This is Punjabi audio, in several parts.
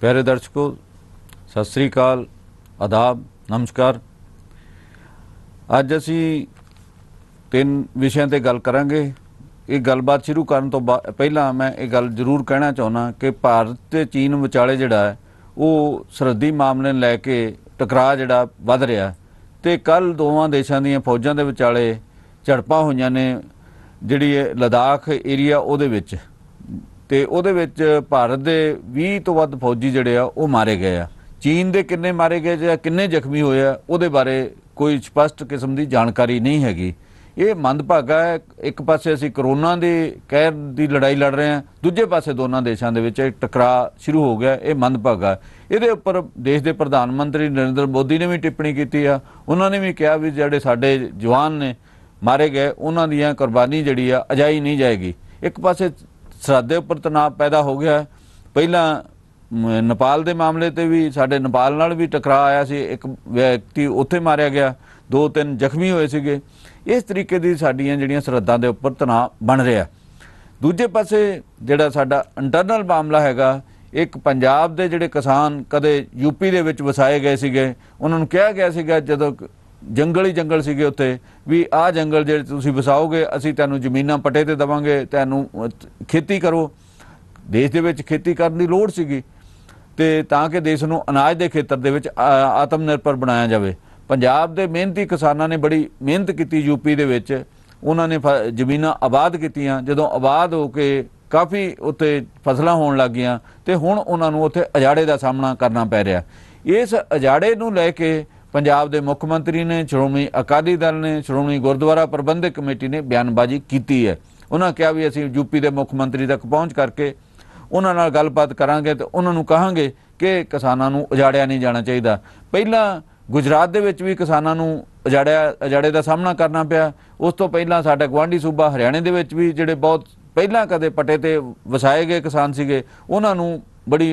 प्यारे दर्शकों, सत श्री अकाल, आदाब, नमस्कार। अज असी 3 विषयों पर गल करांगे। ये गलबात शुरू करने तो पहला मैं ये गल जरूर कहना चाहुंदा कि भारत ते चीन विचाले जिहड़ा है वो सरहदी मामले नूं लैके टकरा जिहड़ा वध रहा है ते कल दोवां देशां दीयां फौजां दे विचाले झड़पां होईयां ने जिहड़ी लद्दाख एरिया उहदे विच ते उहदे विच भारत दे 20 तो वध फौजी जिहड़े आ वो मारे गए आ। चीन दे किन्ने मारे गए ਜਾਂ किन्ने ਜ਼ਖਮੀ ਹੋਏ ਆ ਉਹਦੇ ਬਾਰੇ ਕੋਈ ਸਪਸ਼ਟ ਕਿਸਮ ਦੀ ਜਾਣਕਾਰੀ ਨਹੀਂ ਹੈਗੀ। ਇਹ ਮੰਦਭਾਗਾ ਹੈ। ਇੱਕ ਪਾਸੇ ਅਸੀਂ ਕਰੋਨਾ ਦੇ ਕਹਿਰ ਦੀ ਲੜਾਈ ਲੜ ਰਹੇ ਹਾਂ, ਦੂਜੇ ਪਾਸੇ ਦੋਨਾਂ ਦੇਸ਼ਾਂ ਦੇ ਵਿੱਚ ਟਕਰਾਅ ਸ਼ੁਰੂ ਹੋ ਗਿਆ। ਇਹ ਮੰਦਭਾਗਾ। ਇਹਦੇ ਉੱਪਰ ਦੇਸ਼ ਦੇ ਪ੍ਰਧਾਨ ਮੰਤਰੀ ਨਰਿੰਦਰ ਮੋਦੀ ਨੇ ਵੀ ਟਿੱਪਣੀ ਕੀਤੀ ਆ। ਉਹਨਾਂ ਨੇ ਵੀ ਕਿਹਾ ਵੀ ਜਿਹੜੇ ਸਾਡੇ ਜਵਾਨ ਨੇ ਮਾਰੇ ਗਏ ਉਹਨਾਂ ਦੀਆਂ ਕੁਰਬਾਨੀ ਜਿਹੜੀ ਆ ਅਜਾਈ ਨਹੀਂ ਜਾਏਗੀ। ਇੱਕ ਪਾਸੇ सरहद के उपर तनाव पैदा हो गया है। पहला नेपाल के मामले ते भी साडे नेपाल नाल भी टकरा आया सी, एक व्यक्ति उत्थे मारिया गया, 2-3 ਜ਼ਖਮੀ होए सीगे। इस तरीके की साडियां जिहड़ियां सरहदां दे उपर तनाव बन रहा। दूजे पासे जिहड़ा साडा इंटरनल मामला हैगा, एक पंजाब के जिहड़े किसान कदे यूपी दे विच वसाए गए सीगे, उन्हां नूं कहा गया सीगा जदों जंगल ही जंगल सीगे उत्थे भी आ जंगल जे तुसीं वसाओगे असीं तैनूं जमीनां पट्टे ते देवांगे, तैनूं खेती करो। देश दे विच खेती करन दी लोड़ सीगी ते तां कि देश नूं अनाज दे खेतर दे विच आत्म निर्भर बनाया जावे। पंजाब दे मेहनती किसानां ने बड़ी मेहनत कीती यूपी दे विच, उन्हां ने जमीनां आबाद कीतियां। जदों आबाद हो के काफ़ी उत्थे फसलां होण लग गईयां ते हुण उन्हां नूं उत्थे अजाड़े दा सामना करना पै रिहा। इस अजाड़े नूं लै के पंजाब के मुख्य मंत्री ने, श्रोमणी अकाली दल ने, श्रोमणी गुरुद्वारा प्रबंधक कमेटी ने बयानबाजी की है। उन्होंने कहा भी असीं यूपी के मुख्य मंत्री तक पहुँच करके उन्हां नाल गलबात करांगे तो उन्हां नूं कहांगे कि किसानां नूं उजाड़िया नहीं जाना चाहिए। पहला गुजरात दे विच भी किसानां नूं अजाड़े का सामना करना पिया। उस तो पहला साडा गुआढ़ी सूबा हरियाणे दे विच भी जिहड़े बहुत पहला कदे पट्टे ते वसाए गए किसान सीगे, उन्हां नूं बड़ी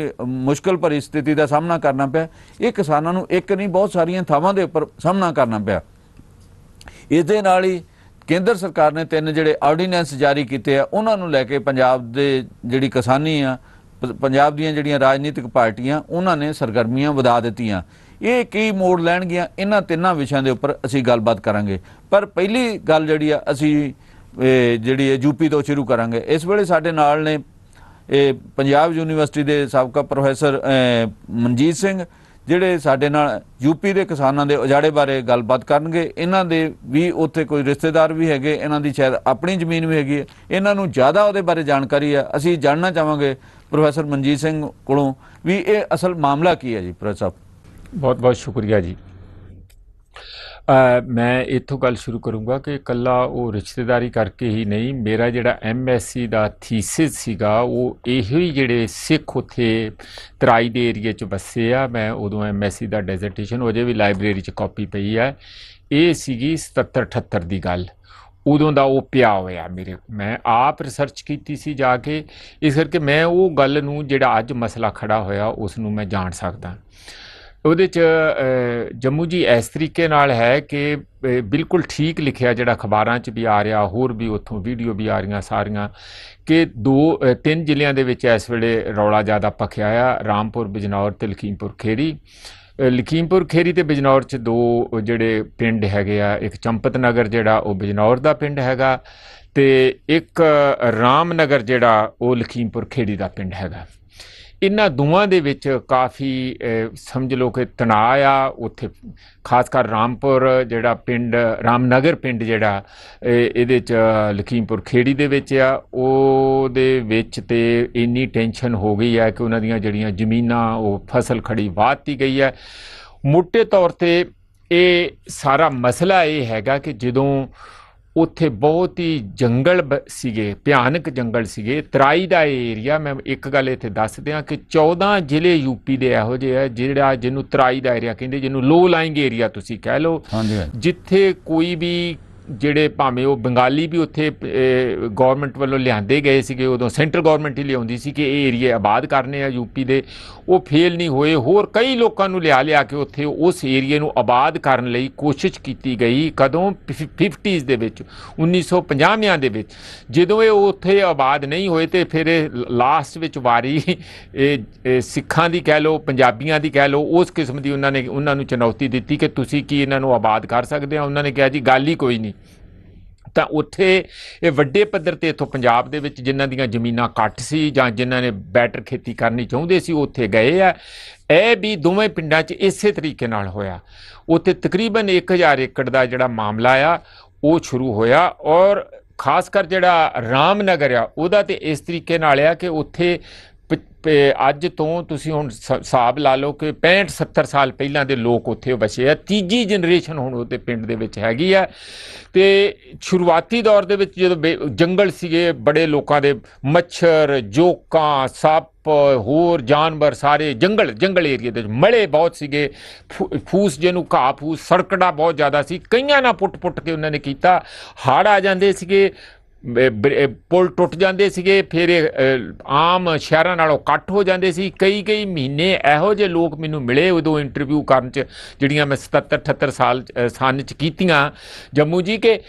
मुश्किल भरी स्थिति का सामना करना पिया। ये किसानों नूं एक नहीं बहुत सारिया थावां दे उपर सामना करना पिया। इस दे नाल ही केंद्र सरकार ने 3 जिहड़े ऑर्डीनेंस जारी किए आ, उन्हां नूं लैके पंजाब दे जिहड़ी किसानी आ, पंजाब दीयां जिहड़ियां राजनीतिक पार्टियां उन्हां ने सरगर्मियां वधा दित्तियां। ये की मोड़ लैणगियां, इन्हां 3 विषयां दे उपर असीं गलबात करांगे। पर पहली गल जिहड़ी आ असीं जिहड़ी यूपी तो शुरू करांगे। इस वेले साडे नाल ने पंजाब यूनीवर्सिटी के साबका प्रोफैसर मनजीत सिंह जिहड़े साडे नाल यूपी के किसानों के उजाड़े बारे गलबात करनगे। इन्हां दे भी उत्थे कोई रिश्तेदार भी हैगे, इन्हां दी शायद अपनी जमीन भी हैगी, इन्हां नूं ज़्यादा उहदे बारे जानकारी है। असीं जानना चाहांगे प्रोफैसर मनजीत सिंह कोलों भी ये असल मामला की है जी। प्रोफैसर साहब बहुत बहुत शुक्रिया जी। मैं इत्थों गल शुरू करूँगा कि कला वो रिश्तेदारी करके ही नहीं, मेरा जिहड़ा MSc का थीसिस सीगा वो यही जिहड़े सिख उत्थे तराई दे एरिए च बसे आ। मैं उदों MSc का डेजर्टेशन अजे भी लाइब्रेरी च कॉपी पई है। ये सीगी 77-78 की गल, उदों का वो पिया होया मेरे। मैं आप रिसर्च की सी जाके, इस करके मैं वो गल नूं जिहड़ा अज मसला खड़ा होया उस नूं मैं जान सकदा। ਉਹਦੇ 'ਚ जम्मू जी इस तरीके नाल है कि बिल्कुल ठीक लिखिया जिहड़ा अखबारां 'ਚ भी आ रहा, होर भी उत्थों वीडियो भी आ रही सारियां कि 2-3 ਜ਼ਿਲ੍ਹਿਆਂ ਦੇ ਵਿੱਚ इस वेले रौला ज़्यादा पखिया आ, रामपुर, बिजनौर ते लखीमपुर खेरी। लखीमपुर खेरी ते बिजनौर 'ਚ 2 ਜਿਹੜੇ ਪਿੰਡ ਹੈਗੇ ਆ, ਇੱਕ ਚੰਪਤ ਨਗਰ ਜਿਹੜਾ ਉਹ ਬਿਜਨੌਰ ਦਾ ਪਿੰਡ ਹੈਗਾ ਤੇ ਇੱਕ ਰਾਮਨਗਰ ਜਿਹੜਾ ਉਹ ਲਖੀਮਪੁਰ ਖੇੜੀ ਦਾ ਪਿੰਡ ਹੈਗਾ। इन्हां दोवां दे विच काफ़ी समझ लो कि तनाव आ उत्थे, खासकर रामपुर जिहड़ा पिंड, रामनगर पिंड जिहड़ा इहदे च लखीमपुर खेड़ी दे विच आ, ओहदे विच ते इन्नी टेंशन हो गई है कि उन्हां दीयां जिहड़ियां ज़मीनां वो फसल खड़ी वाह दी गई है। मोटे तौर ते ये सारा मसला ये हैगा कि जदों उत्थे बहुत ही जंगल सीगे, भयानक जंगल सीगे, तराई का एरिया। मैं एक गल इत्थे दस दियां कि 14 ਜ਼ਿਲ੍ਹੇ यूपी के इहो ਜਿਹੇ है जिहड़ा जिन्हों तराई का एरिया कहिंदे, जिन्हों लो लाइंग एरिया तुसीं कह लो, जिथे कोई भी ਜਿਹੜੇ ਭਾਵੇਂ ਉਹ ਬੰਗਾਲੀ ਵੀ ਉੱਥੇ ਗੌਰਮੈਂਟ ਵੱਲੋਂ ਲਿਆਂਦੇ ਗਏ ਸੀਗੇ, ਉਦੋਂ ਸੈਂਟਰਲ ਗੌਰਮੈਂਟ ਹੀ ਲਿਆਉਂਦੀ ਸੀ ਕਿ ਇਹ ਏਰੀਏ ਆਬਾਦ ਕਰਨੇ ਆ ਯੂਪੀ ਦੇ, ਉਹ ਫੇਲ ਨਹੀਂ ਹੋਏ। ਹੋਰ ਕਈ ਲੋਕਾਂ ਨੂੰ ਲਿਆ ਕੇ ਉੱਥੇ ਉਸ ਏਰੀਏ ਨੂੰ ਆਬਾਦ ਕਰਨ ਲਈ ਕੋਸ਼ਿਸ਼ ਕੀਤੀ ਗਈ। ਕਦੋਂ? 50s ਦੇ ਵਿੱਚ, 1950 ਦੇ ਵਿੱਚ, ਜਦੋਂ ਇਹ ਉੱਥੇ ਆਬਾਦ ਨਹੀਂ ਹੋਏ ਤੇ ਫਿਰ ਲਾਸਟ ਵਿੱਚ ਵਾਰੀ ਸਿੱਖਾਂ ਦੀ ਕਹਿ ਲਓ, ਪੰਜਾਬੀਆਂ ਦੀ ਕਹਿ ਲਓ, ਉਸ ਕਿਸਮ ਦੀ ਉਹਨਾਂ ਨੂੰ ਚੁਣੌਤੀ ਦਿੱਤੀ ਕਿ ਤੁਸੀਂ ਕੀ ਇਹਨਾਂ ਨੂੰ ਆਬਾਦ ਕਰ ਸਕਦੇ ਆ। ਉਹਨਾਂ ਨੇ ਕਿਹਾ ਜੀ ਗੱਲ ਹੀ ਕੋਈ ਨਹੀਂ। ਤਾਂ ਉੱਥੇ ਇਹ ਵੱਡੇ ਪੱਧਰ 'ਤੇ ਇੱਥੋਂ ਪੰਜਾਬ ਦੇ ਵਿੱਚ ਜਿਨ੍ਹਾਂ ਦੀਆਂ ਜ਼ਮੀਨਾਂ ਘੱਟ ਸੀ ਜਾਂ ਜਿਨ੍ਹਾਂ ਨੇ ਬੈਟਰ ਖੇਤੀ ਕਰਨੀ ਚਾਹੁੰਦੇ ਸੀ ਉੱਥੇ ਗਏ ਆ। ਇਹ ਵੀ ਦੋਵੇਂ ਪਿੰਡਾਂ 'ਚ ਇਸੇ ਤਰੀਕੇ ਨਾਲ ਹੋਇਆ। ਉੱਥੇ ਤਕਰੀਬਨ 1000 ਏਕੜ ਦਾ ਜਿਹੜਾ ਮਾਮਲਾ ਆ ਉਹ ਸ਼ੁਰੂ ਹੋਇਆ। ਔਰ ਖਾਸ ਕਰ ਜਿਹੜਾ ਰਾਮਨਗਰ ਆ ਉਹਦਾ ਤੇ ਇਸ ਤਰੀਕੇ ਨਾਲ ਆ ਕਿ ਉੱਥੇ ਅੱਜ ਤੋਂ ਤੁਸੀਂ ਹੁਣ ਹਿਸਾਬ ਲਾ ਲਓ ਕਿ 65-70 ਸਾਲ ਪਹਿਲਾਂ ਦੇ ਲੋਕ ਉੱਥੇ ਵਸੇ ਆ। ਤੀਜੀ ਜਨਰੇਸ਼ਨ ਹੁਣ ਉਹਦੇ ਪਿੰਡ ਦੇ ਵਿੱਚ ਹੈਗੀ ਆ। ਤੇ ਸ਼ੁਰੂਆਤੀ ਦੌਰ ਦੇ ਵਿੱਚ ਜਦੋਂ ਜੰਗਲ ਸੀਗੇ, ਬੜੇ ਲੋਕਾਂ ਦੇ ਮੱਛਰ, ਜੋਕਾਂ, ਸੱਪ, ਹੋਰ ਜਾਨਵਰ ਸਾਰੇ ਜੰਗਲ ਏਰੀਏ ਦੇ ਵਿੱਚ ਮਲੇ ਬਹੁਤ ਸੀਗੇ। ਫੂਸ ਜਿਹਨੂੰ ਘਾਹ ਫੂਸ, ਸੜਕੜਾ ਬਹੁਤ ਜ਼ਿਆਦਾ ਸੀ। ਕਈਆਂ ਨਾਲ ਪੁੱਟ ਕੇ ਉਹਨਾਂ ਨੇ ਕੀਤਾ। ਹੜ੍ਹ ਆ ਜਾਂਦੇ ਸੀਗੇ, ਪੁਲ ਟੁੱਟ ਜਾਂਦੇ ਸੀਗੇ, ਫਿਰ ਆਮ ਸ਼ਹਿਰਾਂ ਨਾਲੋਂ ਕੱਟ ਹੋ ਜਾਂਦੇ ਸੀ। ਕਈ ਮਹੀਨੇ ਇਹੋ ਜਿਹੇ ਲੋਕ ਮੈਨੂੰ ਮਿਲੇ ਉਦੋਂ ਇੰਟਰਵਿਊ ਕਰਨ 'ਚ, ਜਿਹੜੀਆਂ ਮੈਂ 77-78 ਸਾਲ 'ਚ ਕੀਤੀਆਂ ਜੰਮੂ ਜੀ, ਕਿ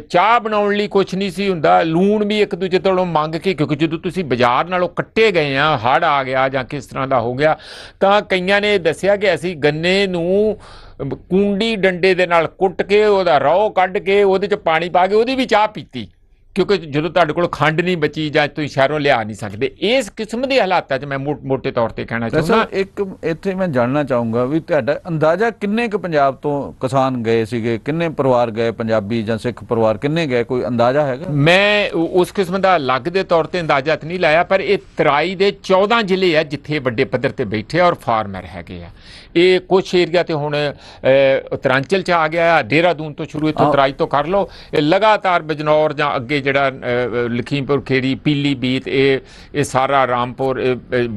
ਚਾਹ ਬਣਾਉਣ ਲਈ ਕੁਛ ਨਹੀਂ ਸੀ ਹੁੰਦਾ, ਲੂਣ ਵੀ ਇੱਕ ਦੂਜੇ ਤੋਂ ਮੰਗ ਕੇ, ਕਿਉਂਕਿ ਜਦੋਂ ਤੁਸੀਂ ਬਾਜ਼ਾਰ ਨਾਲੋਂ ਕੱਟੇ ਗਏ ਆ, ਹੜ੍ਹ ਆ ਗਿਆ ਜਾਂ ਕਿਸ ਤਰ੍ਹਾਂ ਦਾ ਹੋ ਗਿਆ, ਤਾਂ ਕਈਆਂ ਨੇ ਦੱਸਿਆ ਕਿ ਅਸੀਂ ਗੰਨੇ ਨੂੰ ਕੂੰਡੀ ਡੰਡੇ ਦੇ ਨਾਲ ਕੁੱਟ ਕੇ ਉਹਦਾ ਰੌ ਕੱਢ ਕੇ ਉਹਦੇ 'ਚ ਪਾਣੀ ਪਾ ਕੇ ਉਹਦੀ ਵੀ ਚਾਹ ਪੀਤੀ, ਕਿਉਂਕਿ ਜਦੋਂ ਤੁਹਾਡੇ ਕੋਲ ਖੰਡ ਨਹੀਂ ਬਚੀ ਜਾਂ ਤੁਸੀਂ ਸ਼ਹਿਰੋਂ ਲਿਆ ਨਹੀਂ ਸਕਦੇ। ਇਸ ਕਿਸਮ ਦੇ ਹਾਲਾਤਾਂ 'ਚ ਮੈਂ ਮੋਟੇ ਤੌਰ ਤੇ ਕਹਿਣਾ ਚਾਹੁੰਦਾ। ਇੱਕ ਇੱਥੇ ਮੈਂ ਜਾਣਨਾ ਚਾਹੂੰਗਾ ਵੀ ਤੁਹਾਡਾ ਅੰਦਾਜ਼ਾ ਕਿੰਨੇ ਕੁ ਪੰਜਾਬ ਤੋਂ ਕਿਸਾਨ ਗਏ ਸੀਗੇ, ਕਿੰਨੇ ਪਰਿਵਾਰ ਗਏ, ਪੰਜਾਬੀ ਜਾਂ ਸਿੱਖ ਪਰਿਵਾਰ ਕਿੰਨੇ ਗਏ, ਕੋਈ ਅੰਦਾਜ਼ਾ ਹੈਗਾ? ਮੈਂ ਉਸ ਕਿਸਮ ਦਾ ਅਲੱਗ ਦੇ ਤੌਰ ਤੇ ਅੰਦਾਜ਼ਾ ਤਾਂ ਨਹੀਂ ਲਾਇਆ, ਪਰ ਇਹ ਤਰਾਈ ਦੇ 14 ਜ਼ਿਲ੍ਹੇ ਆ ਜਿੱਥੇ ਵੱਡੇ ਪੱਧਰ ਤੇ ਬੈਠੇ ਔਰ ਫਾਰਮਰ ਹੈਗੇ ਆ। ਇਹ ਕੁਛ ਏਰੀਆ ਤੇ ਹੁਣ ਉਤਰਾਂਚਲ 'ਚ ਆ ਗਿਆ, ਦੇਹਰਾਦੂਨ ਤੋਂ ਸ਼ੁਰੂ, ਇੱਥੋਂ ਤਰਾਈ ਤੋਂ ਕਰ ਲਓ, ਇਹ ਲਗਾਤਾਰ ਬਿਜਨੌਰ ਜਾਂ ਅੱਗੇ ਜਿਹੜਾ ਲਖੀਮਪੁਰ ਖੇੜੀ, ਪੀਲੀਭੀਤ, ਇਹ ਸਾਰਾ ਰਾਮਪੁਰ,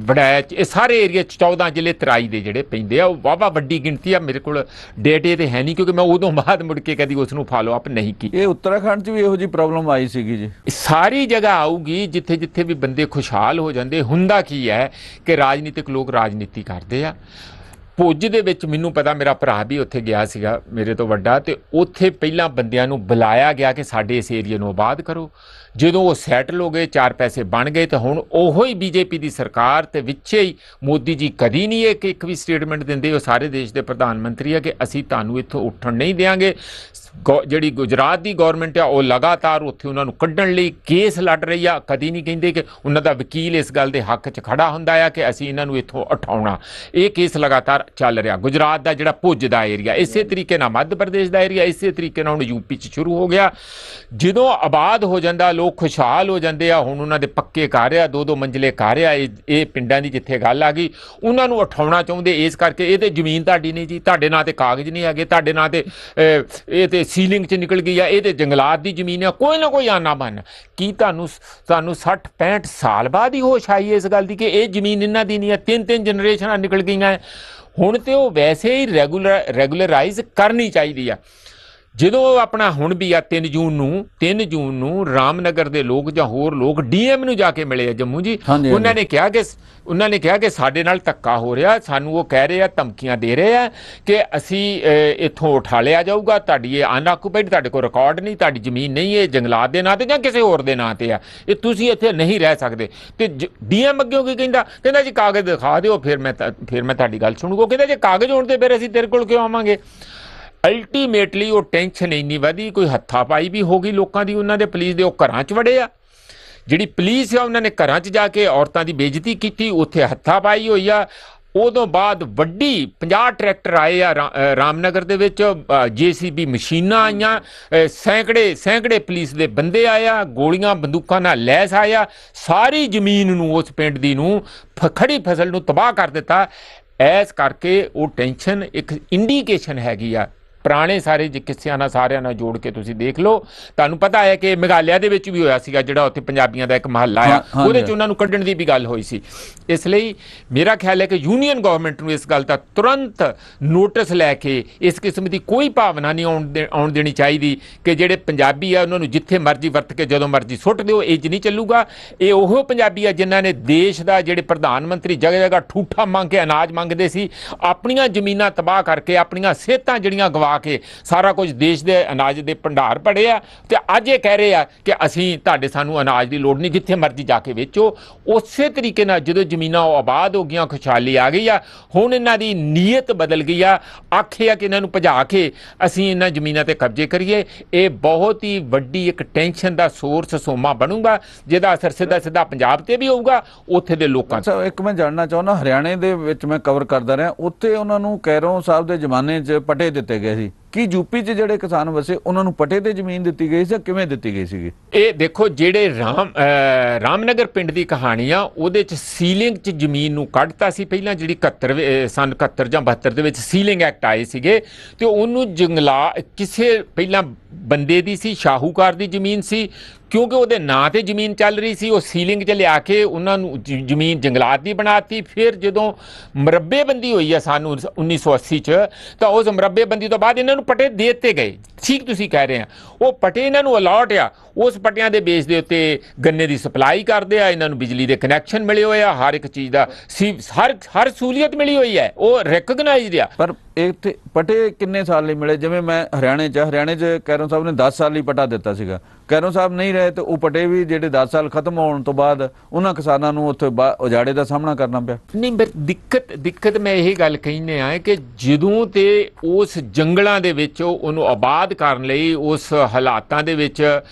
ਵੜੈਚ, ਇਹ ਸਾਰੇ ਏਰੀਆ 'ਚ 14 ਜ਼ਿਲ੍ਹੇ ਤਰਾਈ ਦੇ ਜਿਹੜੇ ਪੈਂਦੇ ਆ। ਉਹ ਵਾਹਵਾ ਵੱਡੀ ਗਿਣਤੀ ਆ। ਮੇਰੇ ਕੋਲ ਡੇਟੇ ਤੇ ਹੈ ਨਹੀਂ ਕਿਉਂਕਿ ਮੈਂ ਉਦੋਂ ਬਾਅਦ ਮੁੜ ਕੇ ਕਦੀ ਉਸ ਨੂੰ ਫਾਲੋ ਅਪ ਨਹੀਂ ਕੀਤੀ। ਇਹ ਉੱਤਰਾਖੰਡ 'ਚ ਵੀ ਇਹੋ ਜਿਹੀ ਪ੍ਰੋਬਲਮ ਆਈ ਸੀਗੀ ਜੀ? ਸਾਰੀ ਜਗ੍ਹਾ ਆਊਗੀ ਜਿੱਥੇ ਵੀ ਬੰਦੇ ਖੁਸ਼ਹਾਲ ਹੋ ਜਾਂਦੇ। ਹੁੰਦਾ ਕੀ ਹੈ ਕਿ ਰਾਜਨੀਤਿਕ ਲੋਕ ਰਾਜਨੀਤੀ ਕਰਦੇ ਆ। ਭੁੱਜ ਦੇ ਵਿੱਚ ਮੈਨੂੰ ਪਤਾ, ਮੇਰਾ ਭਰਾ ਵੀ ਉੱਥੇ ਗਿਆ ਸੀਗਾ ਮੇਰੇ ਤੋਂ ਵੱਡਾ, ਤੇ ਉੱਥੇ ਪਹਿਲਾਂ ਬੰਦਿਆਂ ਨੂੰ ਬੁਲਾਇਆ ਗਿਆ ਕਿ ਸਾਡੇ ਇਸ ਏਰੀਏ ਨੂੰ ਆਬਾਦ ਕਰੋ। ਜਦੋਂ ਉਹ ਸੈਟਲ ਹੋ ਗਏ, 4 ਪੈਸੇ ਬਣ ਗਏ, ਤਾਂ ਹੁਣ ਉਹੋ ਹੀ ਬੀਜੇਪੀ ਦੀ ਸਰਕਾਰ ਤੇ ਵਿੱਚੇ ਹੀ ਮੋਦੀ ਜੀ ਕਦੀ ਨਹੀਂ ਇੱਕ ਵੀ ਸਟੇਟਮੈਂਟ ਦਿੰਦੇ। ਉਹ ਸਾਰੇ ਦੇਸ਼ ਦੇ ਪ੍ਰਧਾਨ ਮੰਤਰੀ ਆ ਕਿ ਅਸੀਂ ਤੁਹਾਨੂੰ ਇੱਥੋਂ ਉੱਠਣ ਨਹੀਂ ਦਿਆਂਗੇ। ਜਿਹੜੀ ਗੁਜਰਾਤ ਦੀ ਗੌਰਮੈਂਟ ਆ ਉਹ ਲਗਾਤਾਰ ਉੱਥੇ ਉਹਨਾਂ ਨੂੰ ਕੱਢਣ ਲਈ ਕੇਸ ਲੜ ਰਹੀ ਆ। ਕਦੀ ਨਹੀਂ ਕਹਿੰਦੇ ਕਿ ਉਹਨਾਂ ਦਾ ਵਕੀਲ ਇਸ ਗੱਲ ਦੇ ਹੱਕ 'ਚ ਖੜਾ ਹੁੰਦਾ ਆ ਕਿ ਅਸੀਂ ਇਹਨਾਂ ਨੂੰ ਇੱਥੋਂ ਉਠਾਉਣਾ। ਇਹ ਕੇਸ ਲਗਾਤਾਰ ਚੱਲ ਰਿਹਾ। ਗੁਜਰਾਤ ਦਾ ਜਿਹੜਾ ਭੁੱਜ ਦਾ ਏਰੀਆ, ਇਸੇ ਤਰੀਕੇ ਨਾਲ ਮੱਧ ਪ੍ਰਦੇਸ਼ ਦਾ ਏਰੀਆ, ਇਸੇ ਤਰੀਕੇ ਨਾਲ ਹੁਣ ਯੂਪੀ 'ਚ ਸ਼ੁਰੂ ਹੋ ਗਿਆ। ਜਦੋਂ ਆਬਾਦ ਹੋ ਜਾਂਦਾ, ਲੋਕ ਖੁਸ਼ਹਾਲ ਹੋ ਜਾਂਦੇ ਆ। ਹੁਣ ਉਹਨਾਂ ਦੇ ਪੱਕੇ ਘਰ ਆ, 2-2 ਮੰਜ਼ਲੇ ਘਰ ਆ। ਇਹ ਪਿੰਡਾਂ ਦੀ ਜਿੱਥੇ ਗੱਲ ਆ ਗਈ, ਉਹਨਾਂ ਨੂੰ ਉਠਾਉਣਾ ਚਾਹੁੰਦੇ। ਇਸ ਕਰਕੇ ਇਹ ਤੇ ਜ਼ਮੀਨ ਤੁਹਾਡੀ ਨਹੀਂ ਜੀ, ਤੁਹਾਡੇ ਨਾਂ ਤੇ ਕਾਗਜ਼ ਨਹੀਂ ਹੈਗੇ, ਤੁਹਾਡੇ ਨਾਂ ਤੇ ਇਹ ਤੇ ਸੀਲਿੰਗ 'ਚ ਨਿਕਲ ਗਈ ਆ, ਇਹ ਤੇ ਜੰਗਲਾਤ ਦੀ ਜ਼ਮੀਨ ਆ, ਕੋਈ ਨਾ ਕੋਈ ਆਨਾ ਬਣ। ਕੀ ਤੁਹਾਨੂੰ 60-65 ਸਾਲ ਬਾਅਦ ਹੀ ਹੋਸ਼ ਆਈ ਇਸ ਗੱਲ ਦੀ ਕਿ ਇਹ ਜ਼ਮੀਨ ਇਹਨਾਂ ਦੀ ਨਹੀਂ ਆ? 3-3 ਜਨਰੇਸ਼ਨਾਂ ਨਿਕਲ ਗਈਆਂ। ਹੁਣ ਤੇ ਉਹ ਵੈਸੇ ਹੀ ਰੈਗੂਲਰਾਈਜ਼ ਕਰਨੀ ਚਾਹੀਦੀ ਆ। ਜਦੋਂ ਆਪਣਾ ਹੁਣ ਵੀ ਆ 3 ਜੂਨ ਨੂੰ ਰਾਮਨਗਰ ਦੇ ਲੋਕ ਜਾਂ ਹੋਰ ਲੋਕ ਡੀਐਮ ਨੂੰ ਜਾ ਕੇ ਮਿਲੇ ਆ ਜੰਮੂ ਜੀ। ਉਹਨਾਂ ਨੇ ਕਿਹਾ ਕਿ ਸਾਡੇ ਨਾਲ ਧੱਕਾ ਹੋ ਰਿਹਾ, ਸਾਨੂੰ ਉਹ ਕਹਿ ਰਹੇ ਆ, ਧਮਕੀਆਂ ਦੇ ਰਹੇ ਆ ਕਿ ਅਸੀਂ ਇੱਥੋਂ ਉਠਾ ਲਿਆ ਜਾਊਗਾ, ਤੁਹਾਡੀ ਇਹ ਅਨਆਕੂਪਾਈਡ, ਤੁਹਾਡੇ ਕੋਲ ਰਿਕਾਰਡ ਨਹੀਂ, ਤੁਹਾਡੀ ਜ਼ਮੀਨ ਨਹੀਂ, ਇਹ ਜੰਗਲਾਤ ਦੇ ਨਾਂ ਤੇ ਜਾਂ ਕਿਸੇ ਹੋਰ ਦੇ ਨਾਂ ਤੇ ਆ, ਇਹ ਤੁਸੀਂ ਇੱਥੇ ਨਹੀਂ ਰਹਿ ਸਕਦੇ। ਤੇ ਡੀਐਮ ਅੱਗੇ ਕੀ ਕਹਿੰਦਾ ਜੀ ਕਾਗਜ਼ ਦਿਖਾ ਦਿਓ, ਫਿਰ ਮੈਂ ਤੁਹਾਡੀ ਗੱਲ ਸੁਣੂਗਾ। ਕਹਿੰਦਾ ਜੇ ਕਾਗਜ਼ ਹੋਣ ਤੇ ਫਿਰ ਅਸੀਂ ਤੇਰੇ ਕੋਲ ਕਿਉਂ ਆਵਾਂਗੇ? ਅਲਟੀਮੇਟਲੀ ਉਹ ਟੈਨਸ਼ਨ ਇੰਨੀ ਵਧੀ, ਕੋਈ ਹੱਥਾਪਾਈ ਵੀ ਹੋ ਗਈ ਲੋਕਾਂ ਦੀ, ਉਹਨਾਂ ਦੇ ਪੁਲਿਸ ਦੇ। ਉਹ ਘਰਾਂ 'ਚ ਵੜੇ ਆ, ਜਿਹੜੀ ਪੁਲਿਸ ਆ ਉਹਨਾਂ ਨੇ ਘਰਾਂ 'ਚ ਜਾ ਕੇ ਔਰਤਾਂ ਦੀ ਬੇਇੱਜ਼ਤੀ ਕੀਤੀ, ਉੱਥੇ ਹੱਥਾਪਾਈ ਹੋਈ ਆ। ਉਦੋਂ ਬਾਅਦ ਵੱਡੀ 50 ਟਰੈਕਟਰ ਆਏ ਆ ਰਾਮਨਗਰ ਦੇ ਵਿੱਚ, JCB ਮਸ਼ੀਨਾਂ ਆਈਆਂ, ਸੈਂਕੜੇ ਪੁਲਿਸ ਦੇ ਬੰਦੇ ਆਏ ਆ, ਗੋਲੀਆਂ ਬੰਦੂਕਾਂ ਨਾਲ ਲੈਸ ਆਇਆ, ਸਾਰੀ ਜ਼ਮੀਨ ਨੂੰ, ਉਸ ਪਿੰਡ ਦੀ ਨੂੰ, ਖੜੀ ਫਸਲ ਨੂੰ ਤਬਾਹ ਕਰ ਦਿੱਤਾ। ਇਸ ਕਰਕੇ ਉਹ ਟੈਨਸ਼ਨ ਇੱਕ ਇੰਡੀਕੇਸ਼ਨ ਹੈਗੀ ਆ ਪੁਰਾਣੇ ਸਾਰੇ ਕਿੱਸਿਆਂ ਨਾਲ ਸਾਰਿਆਂ ਨਾਲ ਜੋੜ ਕੇ ਤੁਸੀਂ ਦੇਖ ਲਓ, ਤੁਹਾਨੂੰ ਪਤਾ ਹੈ ਕਿ ਮੇਘਾਲਿਆ ਦੇ ਵਿੱਚ ਵੀ ਹੋਇਆ ਸੀਗਾ, ਜਿਹੜਾ ਉੱਥੇ ਪੰਜਾਬੀਆਂ ਦਾ ਇੱਕ ਮਹੱਲਾ ਆ, ਉਹਦੇ 'ਚ ਉਹਨਾਂ ਨੂੰ ਕੱਢਣ ਦੀ ਵੀ ਗੱਲ ਹੋਈ ਸੀ। ਇਸ ਲਈ ਮੇਰਾ ਖਿਆਲ ਹੈ ਕਿ ਯੂਨੀਅਨ ਗਵਰਨਮੈਂਟ ਨੂੰ ਇਸ ਗੱਲ ਦਾ ਤੁਰੰਤ ਨੋਟਿਸ ਲੈ ਕੇ ਇਸ ਕਿਸਮ ਦੀ ਕੋਈ ਭਾਵਨਾ ਨਹੀਂ ਆਉਣ ਦੇਣੀ ਚਾਹੀਦੀ ਕਿ ਜਿਹੜੇ ਪੰਜਾਬੀ ਆ ਉਹਨਾਂ ਨੂੰ ਜਿੱਥੇ ਮਰਜ਼ੀ ਵਰਤ ਕੇ ਜਦੋਂ ਮਰਜ਼ੀ ਸੁੱਟ ਦਿਓ। ਇਹ 'ਚ ਨਹੀਂ ਚੱਲੂਗਾ। ਇਹ ਉਹ ਪੰਜਾਬੀ ਆ ਜਿਨ੍ਹਾਂ ਨੇ ਦੇਸ਼ ਦਾ, ਜਿਹੜੇ ਪ੍ਰਧਾਨ ਮੰਤਰੀ ਜਗ੍ਹਾ ਜਗ੍ਹਾ ਠੂਠਾ ਮੰਗ ਕੇ ਅਨਾਜ ਮੰਗਦੇ ਸੀ, ਆਪਣੀਆਂ ਜ਼ਮੀਨਾਂ ਤਬਾਹ ਕਰਕੇ, ਆਪਣੀਆਂ ਸਿਹਤਾਂ ਜਿਹੜੀਆਂ ਗਵਾ ਕੇ ਸਾਰਾ ਕੁਝ ਦੇਸ਼ ਦੇ ਅਨਾਜ ਦੇ ਭੰਡਾਰ ਭਰੇ ਆ, ਤੇ ਅੱਜ ਇਹ ਕਹਿ ਰਹੇ ਆ ਕਿ ਅਸੀਂ ਸਾਨੂੰ ਅਨਾਜ ਦੀ ਲੋੜ ਨਹੀਂ, ਜਿੱਥੇ ਮਰਜ਼ੀ ਜਾ ਕੇ ਵੇਚੋ। ਉਸੇ ਤਰੀਕੇ ਨਾਲ ਜਦੋਂ ਜ਼ਮੀਨਾਂ ਉਹ ਆਬਾਦ ਹੋ ਗਈਆਂ, ਖੁਸ਼ਹਾਲੀ ਆ ਗਈ ਆ, ਹੁਣ ਇਹਨਾਂ ਦੀ ਨੀਅਤ ਬਦਲ ਗਈ ਆ, ਆਖੇ ਆ ਕਿ ਇਹਨਾਂ ਨੂੰ ਭਜਾ ਕੇ ਅਸੀਂ ਇਹਨਾਂ ਜ਼ਮੀਨਾਂ ਤੇ ਕਬਜ਼ੇ ਕਰੀਏ। ਇਹ ਬਹੁਤ ਹੀ ਵੱਡੀ ਇੱਕ ਟੈਨਸ਼ਨ ਦਾ ਸੋਰਸ ਸੋਮਾ ਬਣੂਗਾ, ਜਿਹਦਾ ਅਸਰ ਸਿੱਧਾ ਪੰਜਾਬ ਤੇ ਵੀ ਹੋਊਗਾ, ਉੱਥੇ ਦੇ ਲੋਕਾਂ ਤੇ। ਇੱਕ ਮੈਂ ਜਾਣਨਾ ਚਾਹੁੰਦਾ, ਹਰਿਆਣੇ ਦੇ ਵਿੱਚ ਮੈਂ ਕਵਰ ਕਰਦਾ ਰਿਹਾ, ਉੱਥੇ ਉਹਨਾਂ ਨੂੰ ਕੈਰੋਂ ਸਾਹਿਬ ਦੇ ਜ਼ਮਾਨੇ 'ਚ ਪੱਟੇ ਦਿੱਤੇ ਗਏ ਸੀ। ਕੀ ਯੂਪੀ 'ਚ ਜਿਹੜੇ ਕਿਸਾਨ ਵਸੇ ਉਹਨਾਂ ਨੂੰ ਪੱਟੇ ਤੇ ਜ਼ਮੀਨ ਦਿੱਤੀ ਗਈ ਸੀ, ਕਿਵੇਂ ਦਿੱਤੀ ਗਈ ਸੀਗੀ? ਇਹ ਦੇਖੋ, ਜਿਹੜੇ ਰਾਮਨਗਰ ਪਿੰਡ ਦੀ ਕਹਾਣੀ ਆ, ਉਹਦੇ 'ਚ ਸੀਲਿੰਗ 'ਚ ਜ਼ਮੀਨ ਨੂੰ ਕੱਢਤਾ ਸੀ ਪਹਿਲਾਂ, ਜਿਹੜੀ 71 ਸਨ 71 ਜਾਂ 72 ਦੇ ਵਿੱਚ ਸੀਲਿੰਗ ਐਕਟ ਆਏ ਸੀਗੇ, ਤੇ ਉਹਨੂੰ ਕਿਸੇ ਪਹਿਲਾਂ ਬੰਦੇ ਦੀ ਸੀ, ਸ਼ਾਹੂਕਾਰ ਦੀ ਜ਼ਮੀਨ ਸੀ, ਕਿਉਂਕਿ ਉਹਦੇ ਨਾਂ ਤੇ ਜ਼ਮੀਨ ਚੱਲ ਰਹੀ ਸੀ, ਉਹ ਸੀਲਿੰਗ 'ਚ ਲਿਆ ਕੇ ਉਹਨਾਂ ਨੂੰ ਜ਼ਮੀਨ ਜੰਗਲਾਤ ਦੀ ਬਣਾਤੀ। ਫਿਰ ਜਦੋਂ ਮਰੱਬੇਬੰਦੀ ਹੋਈ ਆ ਸਾਨੂੰ 1980 'ਚ, ਤਾਂ ਉਸ ਮਰੱਬੇਬੰਦੀ ਤੋਂ ਬਾਅਦ ਇਹਨਾਂ ਨੂੰ ਪੱਟੇ ਦੇ ਦਿੱਤੇ ਗਏ। ਠੀਕ ਤੁਸੀਂ ਕਹਿ ਰਹੇ ਆ, ਉਹ ਪੱਟੇ ਇਹਨਾਂ ਨੂੰ ਅਲਾਟ ਆ, ਉਸ ਪੱਟਿਆਂ ਦੇ ਬੇਸ ਦੇ ਉੱਤੇ ਗੰਨੇ ਦੀ ਸਪਲਾਈ ਕਰਦੇ ਆ, ਇਹਨਾਂ ਨੂੰ ਬਿਜਲੀ ਦੇ ਕਨੈਕਸ਼ਨ ਮਿਲੇ ਹੋਏ ਆ, ਹਰ ਇੱਕ ਚੀਜ਼ ਦਾ ਹਰ ਸਹੂਲੀਅਤ ਮਿਲੀ ਹੋਈ ਹੈ, ਉਹ ਰੈਕਗਨਾਈਜ਼ਡ ਆ। ਪਰ ਇੱਥੇ ਪੱਟੇ ਕਿੰਨੇ ਸਾਲ ਲਈ ਮਿਲੇ? ਜਿਵੇਂ ਮੈਂ ਹਰਿਆਣੇ 'ਚ ਕੈਰੋਂ ਸਾਹਿਬ ਨੇ 10 ਸਾਲ ਲਈ ਪੱਟਾ ਦਿੱਤਾ ਸੀਗਾ, ਕੈਰੋਂ ਸਾਹਿਬ ਨਹੀਂ ਰਹੇ ਤੇ ਉਹ ਪੱਟੇ ਵੀ ਜਿਹੜੇ 10 ਸਾਲ ਖਤਮ ਹੋਣ ਤੋਂ ਬਾਅਦ ਉਹਨਾਂ ਕਿਸਾਨਾਂ ਨੂੰ ਉੱਥੇ ਉਜਾੜੇ ਦਾ ਸਾਹਮਣਾ ਕਰਨਾ ਪਿਆ। ਨਹੀਂ, ਦਿੱਕਤ ਮੈਂ ਇਹ ਗੱਲ ਕਹਿੰਦੇ ਆ ਕਿ ਜਦੋਂ ਤੇ ਉਸ ਜੰਗਲਾਂ ਦੇ ਵਿੱਚ ਉਹਨੂੰ ਆਬਾਦ ਕਰਨ ਲਈ ਉਸ ਹਾਲਾਤਾਂ ਦੇ ਵਿੱਚ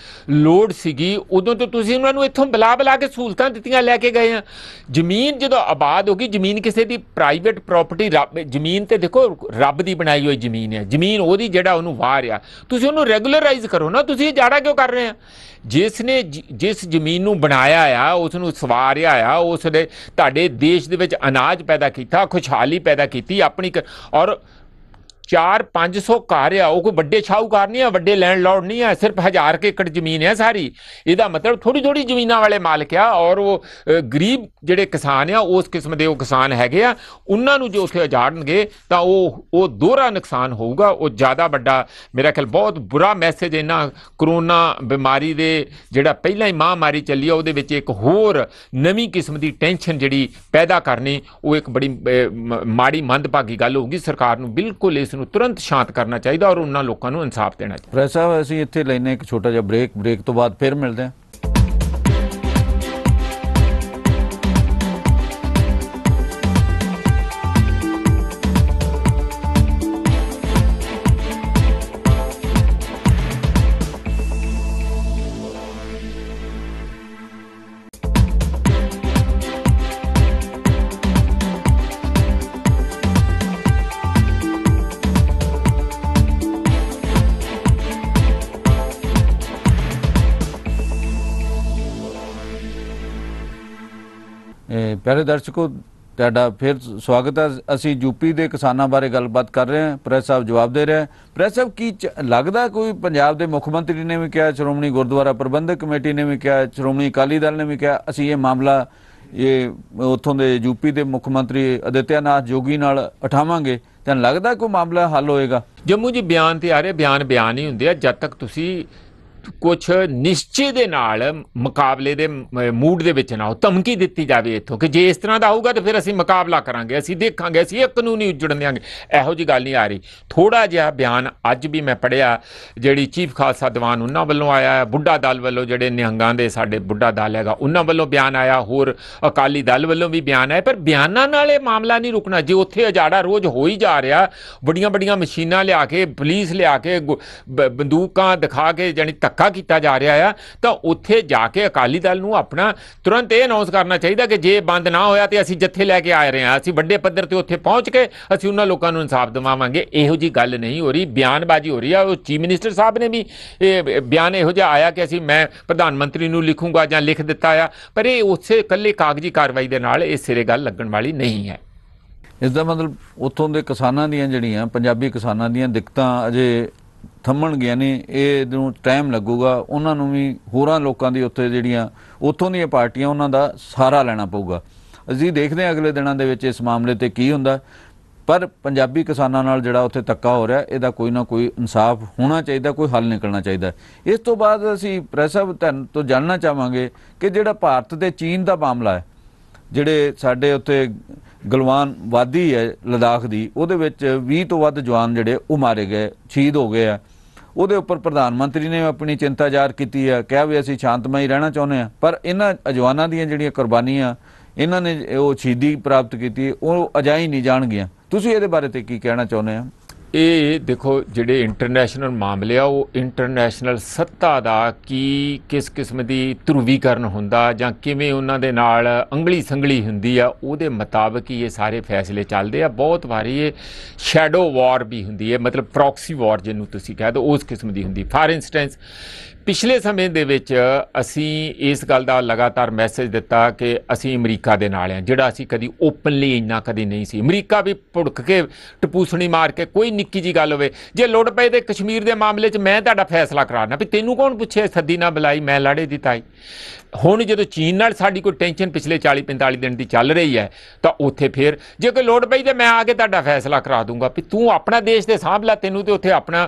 ਲੋੜ ਸੀਗੀ, ਉਦੋਂ ਤੋਂ ਤੁਸੀਂ ਉਹਨਾਂ ਨੂੰ ਇੱਥੋਂ ਬੁਲਾ ਕੇ ਸਹੂਲਤਾਂ ਦਿੱਤੀਆਂ, ਲੈ ਕੇ ਗਏ ਆ। ਜ਼ਮੀਨ ਜਦੋਂ ਆਬਾਦ ਹੋ ਗਈ, ਜ਼ਮੀਨ ਕਿਸੇ ਦੀ ਪ੍ਰਾਈਵੇਟ ਪ੍ਰਾਪਰਟੀ, ਜ਼ਮੀਨ ਤੇ ਦੇਖੋ ਰੱਬ ਦੀ ਬਣਾਈ ਹੋਈ ਜ਼ਮੀਨ ਹੈ, ਜ਼ਮੀਨ ਉਹਦੀ, ਜਿਹੜਾ ਉਹਨੂੰ ਵਾਰ ਆ, ਤੁਸੀਂ ਉਹਨੂੰ ਰੈਗੂਲਰਾਈਜ਼ ਕਰੋ ਨਾ। ਤੁਸੀਂ ਉਜਾੜਾ ਕਿਉਂ ਕਰ ਰਹੇ ਆ? ਜਿਸ ਜ਼ਮੀਨ ਨੂੰ ਬਣਾਇਆ ਆ, ਉਸ ਨੂੰ ਸਵਾਰਿਆ ਆ, ਉਸ ਨੇ ਤੁਹਾਡੇ ਦੇਸ਼ ਦੇ ਵਿੱਚ ਅਨਾਜ ਪੈਦਾ ਕੀਤਾ, ਖੁਸ਼ਹਾਲੀ ਪੈਦਾ ਕੀਤੀ ਆਪਣੀ, ਔਰ 400-500 ਘਰ ਆ, ਉਹ ਕੋਈ ਵੱਡੇ ਸ਼ਾਹੂਕਾਰ ਨਹੀਂ ਆ, ਵੱਡੇ ਲੈਂਡਲੌਰਡ ਨਹੀਂ ਆ, ਸਿਰਫ 1000 ਏਕੜ ਜ਼ਮੀਨ ਹੈ ਸਾਰੀ। ਇਹਦਾ ਮਤਲਬ ਥੋੜੀ ਜ਼ਮੀਨਾਂ ਵਾਲੇ ਮਾਲਕ ਆ, ਔਰ ਉਹ ਗਰੀਬ ਜਿਹੜੇ ਕਿਸਾਨ ਆ, ਉਸ ਕਿਸਮ ਦੇ ਉਹ ਕਿਸਾਨ ਹੈਗੇ ਆ, ਉਹਨਾਂ ਨੂੰ ਜੋ ਉੱਥੇ ਉਜਾੜਨਗੇ ਤਾਂ ਉਹ ਦੋਹਰਾ ਨੁਕਸਾਨ ਹੋਊਗਾ। ਉਹ ਜ਼ਿਆਦਾ ਵੱਡਾ, ਮੇਰਾ ਖਿਆਲ ਬਹੁਤ ਬੁਰਾ ਮੈਸੇਜ ਇਹਨਾਂ ਕਰੋਨਾ ਬਿਮਾਰੀ ਦੇ, ਜਿਹੜਾ ਪਹਿਲਾਂ ਹੀ ਮਹਾਂਮਾਰੀ ਚੱਲੀ ਆ, ਉਹਦੇ ਵਿੱਚ ਇੱਕ ਹੋਰ ਨਵੀਂ ਕਿਸਮ ਦੀ ਟੈਨਸ਼ਨ ਜਿਹੜੀ ਪੈਦਾ ਕਰਨੀ, ਉਹ ਇੱਕ ਬੜੀ ਮਾੜੀ ਮੰਦਭਾਗੀ ਗੱਲ ਹੋਊਗੀ। ਸਰਕਾਰ ਨੂੰ ਬਿਲਕੁਲ ਇਸ ਨੂੰ ਤੁਰੰਤ ਸ਼ਾਂਤ ਕਰਨਾ ਚਾਹੀਦਾ ਔਰ ਉਹਨਾਂ ਲੋਕਾਂ ਨੂੰ ਇਨਸਾਫ ਦੇਣਾ ਚਾਹੀਦਾ। ਪ੍ਰੈਸ ਸਾਹਿਬ, ਅਸੀਂ ਇੱਥੇ ਲੈਣੇ ਇੱਕ ਛੋਟਾ ਜਿਹਾ ਬ੍ਰੇਕ ਤੋਂ ਬਾਅਦ ਫਿਰ ਮਿਲਦੇ ਹਾਂ। ਪਿਆਰੇ ਦਰਸ਼ਕੋ, ਤੁਹਾਡਾ ਫਿਰ ਸਵਾਗਤ ਹੈ। ਅਸੀਂ ਯੂਪੀ ਦੇ ਕਿਸਾਨਾਂ ਬਾਰੇ ਗੱਲਬਾਤ ਕਰ ਰਹੇ ਹਾਂ, ਪ੍ਰੈਸ ਸਾਹਿਬ ਜਵਾਬ ਦੇ ਰਹੇ। ਪ੍ਰੈਸ ਸਾਹਿਬ, ਕੀ ਲੱਗਦਾ ਕੋਈ ਪੰਜਾਬ ਦੇ ਮੁੱਖ ਮੰਤਰੀ ਨੇ ਵੀ ਕਿਹਾ, ਸ਼੍ਰੋਮਣੀ ਗੁਰਦੁਆਰਾ ਪ੍ਰਬੰਧਕ ਕਮੇਟੀ ਨੇ ਵੀ ਕਿਹਾ, ਸ਼੍ਰੋਮਣੀ ਅਕਾਲੀ ਦਲ ਨੇ ਵੀ ਕਿਹਾ, ਅਸੀਂ ਇਹ ਮਾਮਲਾ ਉੱਥੋਂ ਦੇ ਯੂਪੀ ਦੇ ਮੁੱਖ ਮੰਤਰੀ ਆਦਿੱਤਿਆਨਾਥ ਜੋਗੀ ਨਾਲ ਉਠਾਵਾਂਗੇ, ਤਾਂ ਲੱਗਦਾ ਕੋਈ ਮਾਮਲਾ ਹੱਲ ਹੋਏਗਾ? ਜੰਮੂ ਜੀ ਬਿਆਨ ਤੇ ਆ ਰਹੇ, ਬਿਆਨ ਹੀ ਹੁੰਦੇ ਆ, ਜਦ ਤੱਕ ਤੁਸੀਂ ਕੁਛ ਨਿਸ਼ਚੇ ਦੇ ਨਾਲ ਮੁਕਾਬਲੇ ਦੇ ਮੂਡ ਦੇ ਵਿੱਚ ਨਾ ਹੋ, ਧਮਕੀ ਦਿੱਤੀ ਜਾਵੇ ਇੱਥੋਂ ਕਿ ਜੇ ਇਸ ਤਰ੍ਹਾਂ ਦਾ ਹੋਊਗਾ ਤਾਂ ਫਿਰ ਅਸੀਂ ਮੁਕਾਬਲਾ ਕਰਾਂਗੇ, ਅਸੀਂ ਦੇਖਾਂਗੇ, ਅਸੀਂ ਇਹ ਕਾਨੂੰਨੀ ਉੱਜੜਨ ਦਿਆਂਗੇ, ਇਹੋ ਜਿਹੀ ਗੱਲ ਨਹੀਂ ਆ ਰਹੀ। ਥੋੜ੍ਹਾ ਜਿਹਾ ਬਿਆਨ ਅੱਜ ਵੀ ਮੈਂ ਪੜ੍ਹਿਆ, ਜਿਹੜੀ ਚੀਫ ਖਾਲਸਾ ਦੀਵਾਨ ਉਹਨਾਂ ਵੱਲੋਂ ਆਇਆ, ਬੁੱਢਾ ਦਲ ਵੱਲੋਂ, ਜਿਹੜੇ ਨਿਹੰਗਾਂ ਦੇ ਸਾਡੇ ਬੁੱਢਾ ਦਲ ਹੈਗਾ, ਉਹਨਾਂ ਵੱਲੋਂ ਬਿਆਨ ਆਇਆ, ਹੋਰ ਅਕਾਲੀ ਦਲ ਵੱਲੋਂ ਵੀ ਬਿਆਨ ਆਇਆ। ਪਰ ਬਿਆਨਾਂ ਨਾਲ ਇਹ ਮਾਮਲਾ ਨਹੀਂ ਰੁਕਣਾ। ਜੇ ਉੱਥੇ ਉਜਾੜਾ ਰੋਜ਼ ਹੋ ਹੀ ਜਾ ਰਿਹਾ, ਵੱਡੀਆਂ ਮਸ਼ੀਨਾਂ ਲਿਆ ਕੇ, ਪੁਲਿਸ ਲਿਆ ਕੇ, ਬੰਦੂਕਾਂ ਦਿਖਾ ਕੇ ਜਾਣੀ ਧੱਕਾ ਕੀਤਾ ਜਾ ਰਿਹਾ ਆ, ਤਾਂ ਉੱਥੇ ਜਾ ਕੇ ਅਕਾਲੀ ਦਲ ਨੂੰ ਆਪਣਾ ਤੁਰੰਤ ਇਹ ਅਨਾਉਂਸ ਕਰਨਾ ਚਾਹੀਦਾ ਕਿ ਜੇ ਬੰਦ ਨਾ ਹੋਇਆ ਤੇ ਅਸੀਂ ਜੱਥੇ ਲੈ ਕੇ ਆ ਰਹੇ ਹਾਂ, ਅਸੀਂ ਵੱਡੇ ਪੱਧਰ ਤੇ ਉੱਥੇ ਪਹੁੰਚ ਕੇ ਅਸੀਂ ਉਹਨਾਂ ਲੋਕਾਂ ਨੂੰ ਇਨਸਾਫ ਦਿਵਾਵਾਂਗੇ। ਇਹੋ ਜੀ ਗੱਲ ਨਹੀਂ ਹੋ ਰਹੀ, ਬਿਆਨਬਾਜ਼ੀ ਹੋ ਰਹੀ ਆ। ਉਹ ਚੀਫ ਮਿਨਿਸਟਰ ਸਾਹਿਬ ਨੇ ਵੀ ਇਹ ਬਿਆਨ ਇਹੋ ਜਿਹਾ ਆਇਆ ਕਿ ਮੈਂ ਪ੍ਰਧਾਨ ਮੰਤਰੀ ਨੂੰ ਲਿਖੂੰਗਾ ਜਾਂ ਲਿਖ ਦਿੱਤਾ ਆ, ਪਰ ਇਹ ਉਸੇ ਇਕੱਲੇ ਕਾਗਜ਼ੀ ਕਾਰਵਾਈ ਦੇ ਨਾਲ ਇਹ ਸਿਰੇ ਗੱਲ ਲੱਗਣ ਵਾਲੀ ਨਹੀਂ ਹੈ। ਇਸ ਦਾ ਮਤਲਬ ਉੱਥੋਂ ਦੇ ਕਿਸਾਨਾਂ ਦੀਆਂ ਜਿਹੜੀਆਂ ਪੰਜਾਬੀ ਕਿਸਾਨਾਂ ਦੀਆਂ ਦਿੱਕਤਾਂ ਅਜੇ ਥੰਮਣ ਗਿਆ ਨਹੀਂ, ਇਹ ਨੂੰ ਟਾਈਮ ਲੱਗੂਗਾ। ਉਹਨਾਂ ਨੂੰ ਵੀ ਹੋਰਾਂ ਲੋਕਾਂ ਦੀ ਉੱਥੇ ਜਿਹੜੀਆਂ ਉੱਥੋਂ ਦੀਆਂ ਪਾਰਟੀਆਂ ਉਹਨਾਂ ਦਾ ਸਹਾਰਾ ਲੈਣਾ ਪਊਗਾ। ਅਸੀਂ ਦੇਖਦੇ ਹਾਂ ਅਗਲੇ ਦਿਨਾਂ ਦੇ ਵਿੱਚ ਇਸ ਮਾਮਲੇ ਤੇ ਕੀ ਹੁੰਦਾ, ਪਰ ਪੰਜਾਬੀ ਕਿਸਾਨਾਂ ਨਾਲ ਜਿਹੜਾ ਉੱਥੇ ਧੱਕਾ ਹੋ ਰਿਹਾ ਇਹਦਾ ਕੋਈ ਨਾ ਕੋਈ ਇਨਸਾਫ ਹੋਣਾ ਚਾਹੀਦਾ, ਕੋਈ ਹੱਲ ਨਿਕਲਣਾ ਚਾਹੀਦਾ। ਇਸ ਤੋਂ ਬਾਅਦ ਅਸੀਂ ਪ੍ਰੈਸ ਸਾਹਿਬ ਤੋਂ ਜਾਣਨਾ ਚਾਹਾਂਗੇ ਕਿ ਜਿਹੜਾ ਭਾਰਤ ਤੇ ਚੀਨ ਦਾ ਮਾਮਲਾ ਹੈ, ਜਿਹੜੇ ਸਾਡੇ ਉੱਤੇ ਗਲਵਾਨ ਵਾਦੀ ਹੈ ਲਦਾਖ ਦੀ, ਉਹਦੇ ਵਿੱਚ 20 ਤੋਂ ਵੱਧ ਜਵਾਨ ਜਿਹੜੇ ਉਹ ਮਾਰੇ ਗਏ, ਸ਼ਹੀਦ ਹੋ ਗਏ ਆ। ਉਹਦੇ ਉੱਪਰ ਪ੍ਰਧਾਨ ਮੰਤਰੀ ਨੇ ਆਪਣੀ ਚਿੰਤਾ ਜ਼ਾਹਰ ਕੀਤੀ ਹੈ, ਕਿਹਾ ਵੀ ਅਸੀਂ ਸ਼ਾਂਤਮਈ ਰਹਿਣਾ ਚਾਹੁੰਦੇ ਹਾਂ, ਪਰ ਇਹਨਾਂ ਜਵਾਨਾਂ ਦੀਆਂ ਜਿਹੜੀਆਂ ਕੁਰਬਾਨੀਆਂ ਇਹਨਾਂ ਨੇ ਉਹ ਸ਼ਹੀਦੀ ਪ੍ਰਾਪਤ ਕੀਤੀ ਉਹ ਅਜਾਈ ਨਹੀਂ ਜਾਣਗੀਆਂ। ਤੁਸੀਂ ਇਹਦੇ ਬਾਰੇ ਤੇ ਕੀ ਕਹਿਣਾ ਚਾਹੁੰਦੇ ਆ? ਇਹ ਦੇਖੋ ਜਿਹੜੇ ਇੰਟਰਨੈਸ਼ਨਲ ਮਾਮਲੇ ਆ ਉਹ ਇੰਟਰਨੈਸ਼ਨਲ ਸੱਤਾ ਦਾ ਕੀ ਕਿਸ ਕਿਸਮ ਦੀ ਧਰੁਵੀਕਰਨ ਹੁੰਦਾ ਜਾਂ ਕਿਵੇਂ ਉਹਨਾਂ ਦੇ ਨਾਲ ਅੰਗਲੀ ਸੰਗਲੀ ਹੁੰਦੀ ਆ, ਉਹਦੇ ਮੁਤਾਬਕ ਹੀ ਇਹ ਸਾਰੇ ਫੈਸਲੇ ਚੱਲਦੇ ਆ। ਬਹੁਤ ਵਾਰੀ ਇਹ ਸ਼ੈਡੋ ਵਾਰ ਵੀ ਹੁੰਦੀ ਹੈ, ਮਤਲਬ ਪ੍ਰੌਕਸੀ ਵਾਰ ਜਿਹਨੂੰ ਤੁਸੀਂ ਕਹਿ ਦਿਓ, ਉਸ ਕਿਸਮ ਦੀ ਹੁੰਦੀ। ਫਾਰ ਇੰਸਟੈਂਸ ਪਿਛਲੇ ਸਮੇਂ ਦੇ ਵਿੱਚ ਅਸੀਂ ਇਸ ਗੱਲ ਦਾ ਲਗਾਤਾਰ ਮੈਸੇਜ ਦਿੱਤਾ ਕਿ ਅਸੀਂ ਅਮਰੀਕਾ ਦੇ ਨਾਲ ਹਾਂ, ਜਿਹੜਾ ਅਸੀਂ ਕਦੀ ਓਪਨਲੀ ਇੰਨਾ ਕਦੀ ਨਹੀਂ ਸੀ। ਅਮਰੀਕਾ ਵੀ ਭੁੜਕ ਕੇ ਟਪੂਸਣੀ ਮਾਰ ਕੇ ਕੋਈ ਨਿੱਕੀ ਜੀ ਗੱਲ ਹੋਵੇ, ਜੇ ਲੋੜ ਪਏ ਤੇ ਕਸ਼ਮੀਰ ਦੇ ਮਾਮਲੇ 'ਚ ਮੈਂ ਤੁਹਾਡਾ ਫੈਸਲਾ ਕਰਾਉਣਾ, ਵੀ ਤੈਨੂੰ ਕੌਣ ਪੁੱਛੇ, ਸੱਦੀ ਨਾ ਬੁਲਾਈ, ਮੈਂ ਲਾੜੇ ਦੀ ਤਾਈ। ਹੁਣ ਜਦੋਂ ਚੀਨ ਨਾਲ ਸਾਡੀ ਕੋਈ ਟੈਨਸ਼ਨ ਪਿਛਲੇ 40-45 ਦਿਨ ਦੀ ਚੱਲ ਰਹੀ ਹੈ, ਤਾਂ ਉੱਥੇ ਫਿਰ ਜੇ ਕੋਈ ਲੋੜ ਪਈ ਤੇ ਮੈਂ ਆ ਕੇ ਤੁਹਾਡਾ ਫੈਸਲਾ ਕਰਾ ਦੂੰਗਾ ਵੀ ਤੂੰ ਆਪਣਾ ਦੇਸ਼ ਦੇ ਸਾਂਭ ਲੈ। ਤੈਨੂੰ ਤੇ ਉੱਥੇ ਆਪਣਾ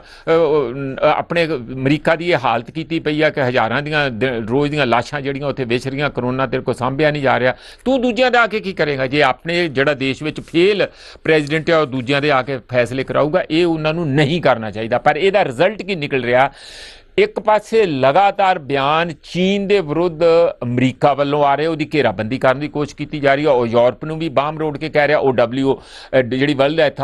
ਆਪਣੇ ਅਮਰੀਕਾ ਦੀ ਇਹ ਹਾਲਤ ਕੀਤੀ ਪਈ ਆ ਕਿ ਹਜ਼ਾਰਾਂ ਦੀਆਂ ਰੋਜ਼ ਦੀਆਂ ਲਾਸ਼ਾਂ ਜਿਹੜੀਆਂ ਉੱਥੇ ਵਿਛ ਰਹੀਆਂ, ਕਰੋਨਾ ਤੇਰੇ ਕੋਲ ਸਾਂਭਿਆ ਨਹੀਂ ਜਾ ਰਿਹਾ। ਤੂੰ ਦੂਜਿਆਂ ਦਾ ਆ ਕੇ ਕੀ ਕਰੇਗਾ? ਜੇ ਆਪਣੇ ਜਿਹੜਾ ਦੇਸ਼ ਵਿੱਚ ਫੇਲ ਪ੍ਰੈਜ਼ੀਡੈਂਟ ਆ ਉਹ ਦੂਜਿਆਂ ਦੇ ਆ ਕੇ ਫੈਸਲੇ ਕਰਾਊਗਾ, ਇਹ ਉਹਨਾਂ ਨੂੰ ਨਹੀਂ ਕਰਨਾ ਚਾਹੀਦਾ। ਪਰ ਇਹਦਾ ਰਿਜ਼ਲਟ ਕੀ ਨਿਕਲ ਰਿਹਾ? ਇੱਕ ਪਾਸੇ ਲਗਾਤਾਰ ਬਿਆਨ ਚੀਨ ਦੇ ਵਿਰੁੱਧ ਅਮਰੀਕਾ ਵੱਲੋਂ ਆ ਰਹੇ, ਉਹਦੀ ਘੇਰਾਬੰਦੀ ਕਰਨ ਦੀ ਕੋਸ਼ਿਸ਼ ਕੀਤੀ ਜਾ ਰਹੀ ਹੈ। ਉਹ ਯੂਰਪ ਨੂੰ ਵੀ ਬਾਹਮ ਰੋੜ ਕੇ ਕਹਿ ਰਿਹਾ, ਉਹ ਜਿਹੜੀ ਵਰਲਡ ਹੈਲਥ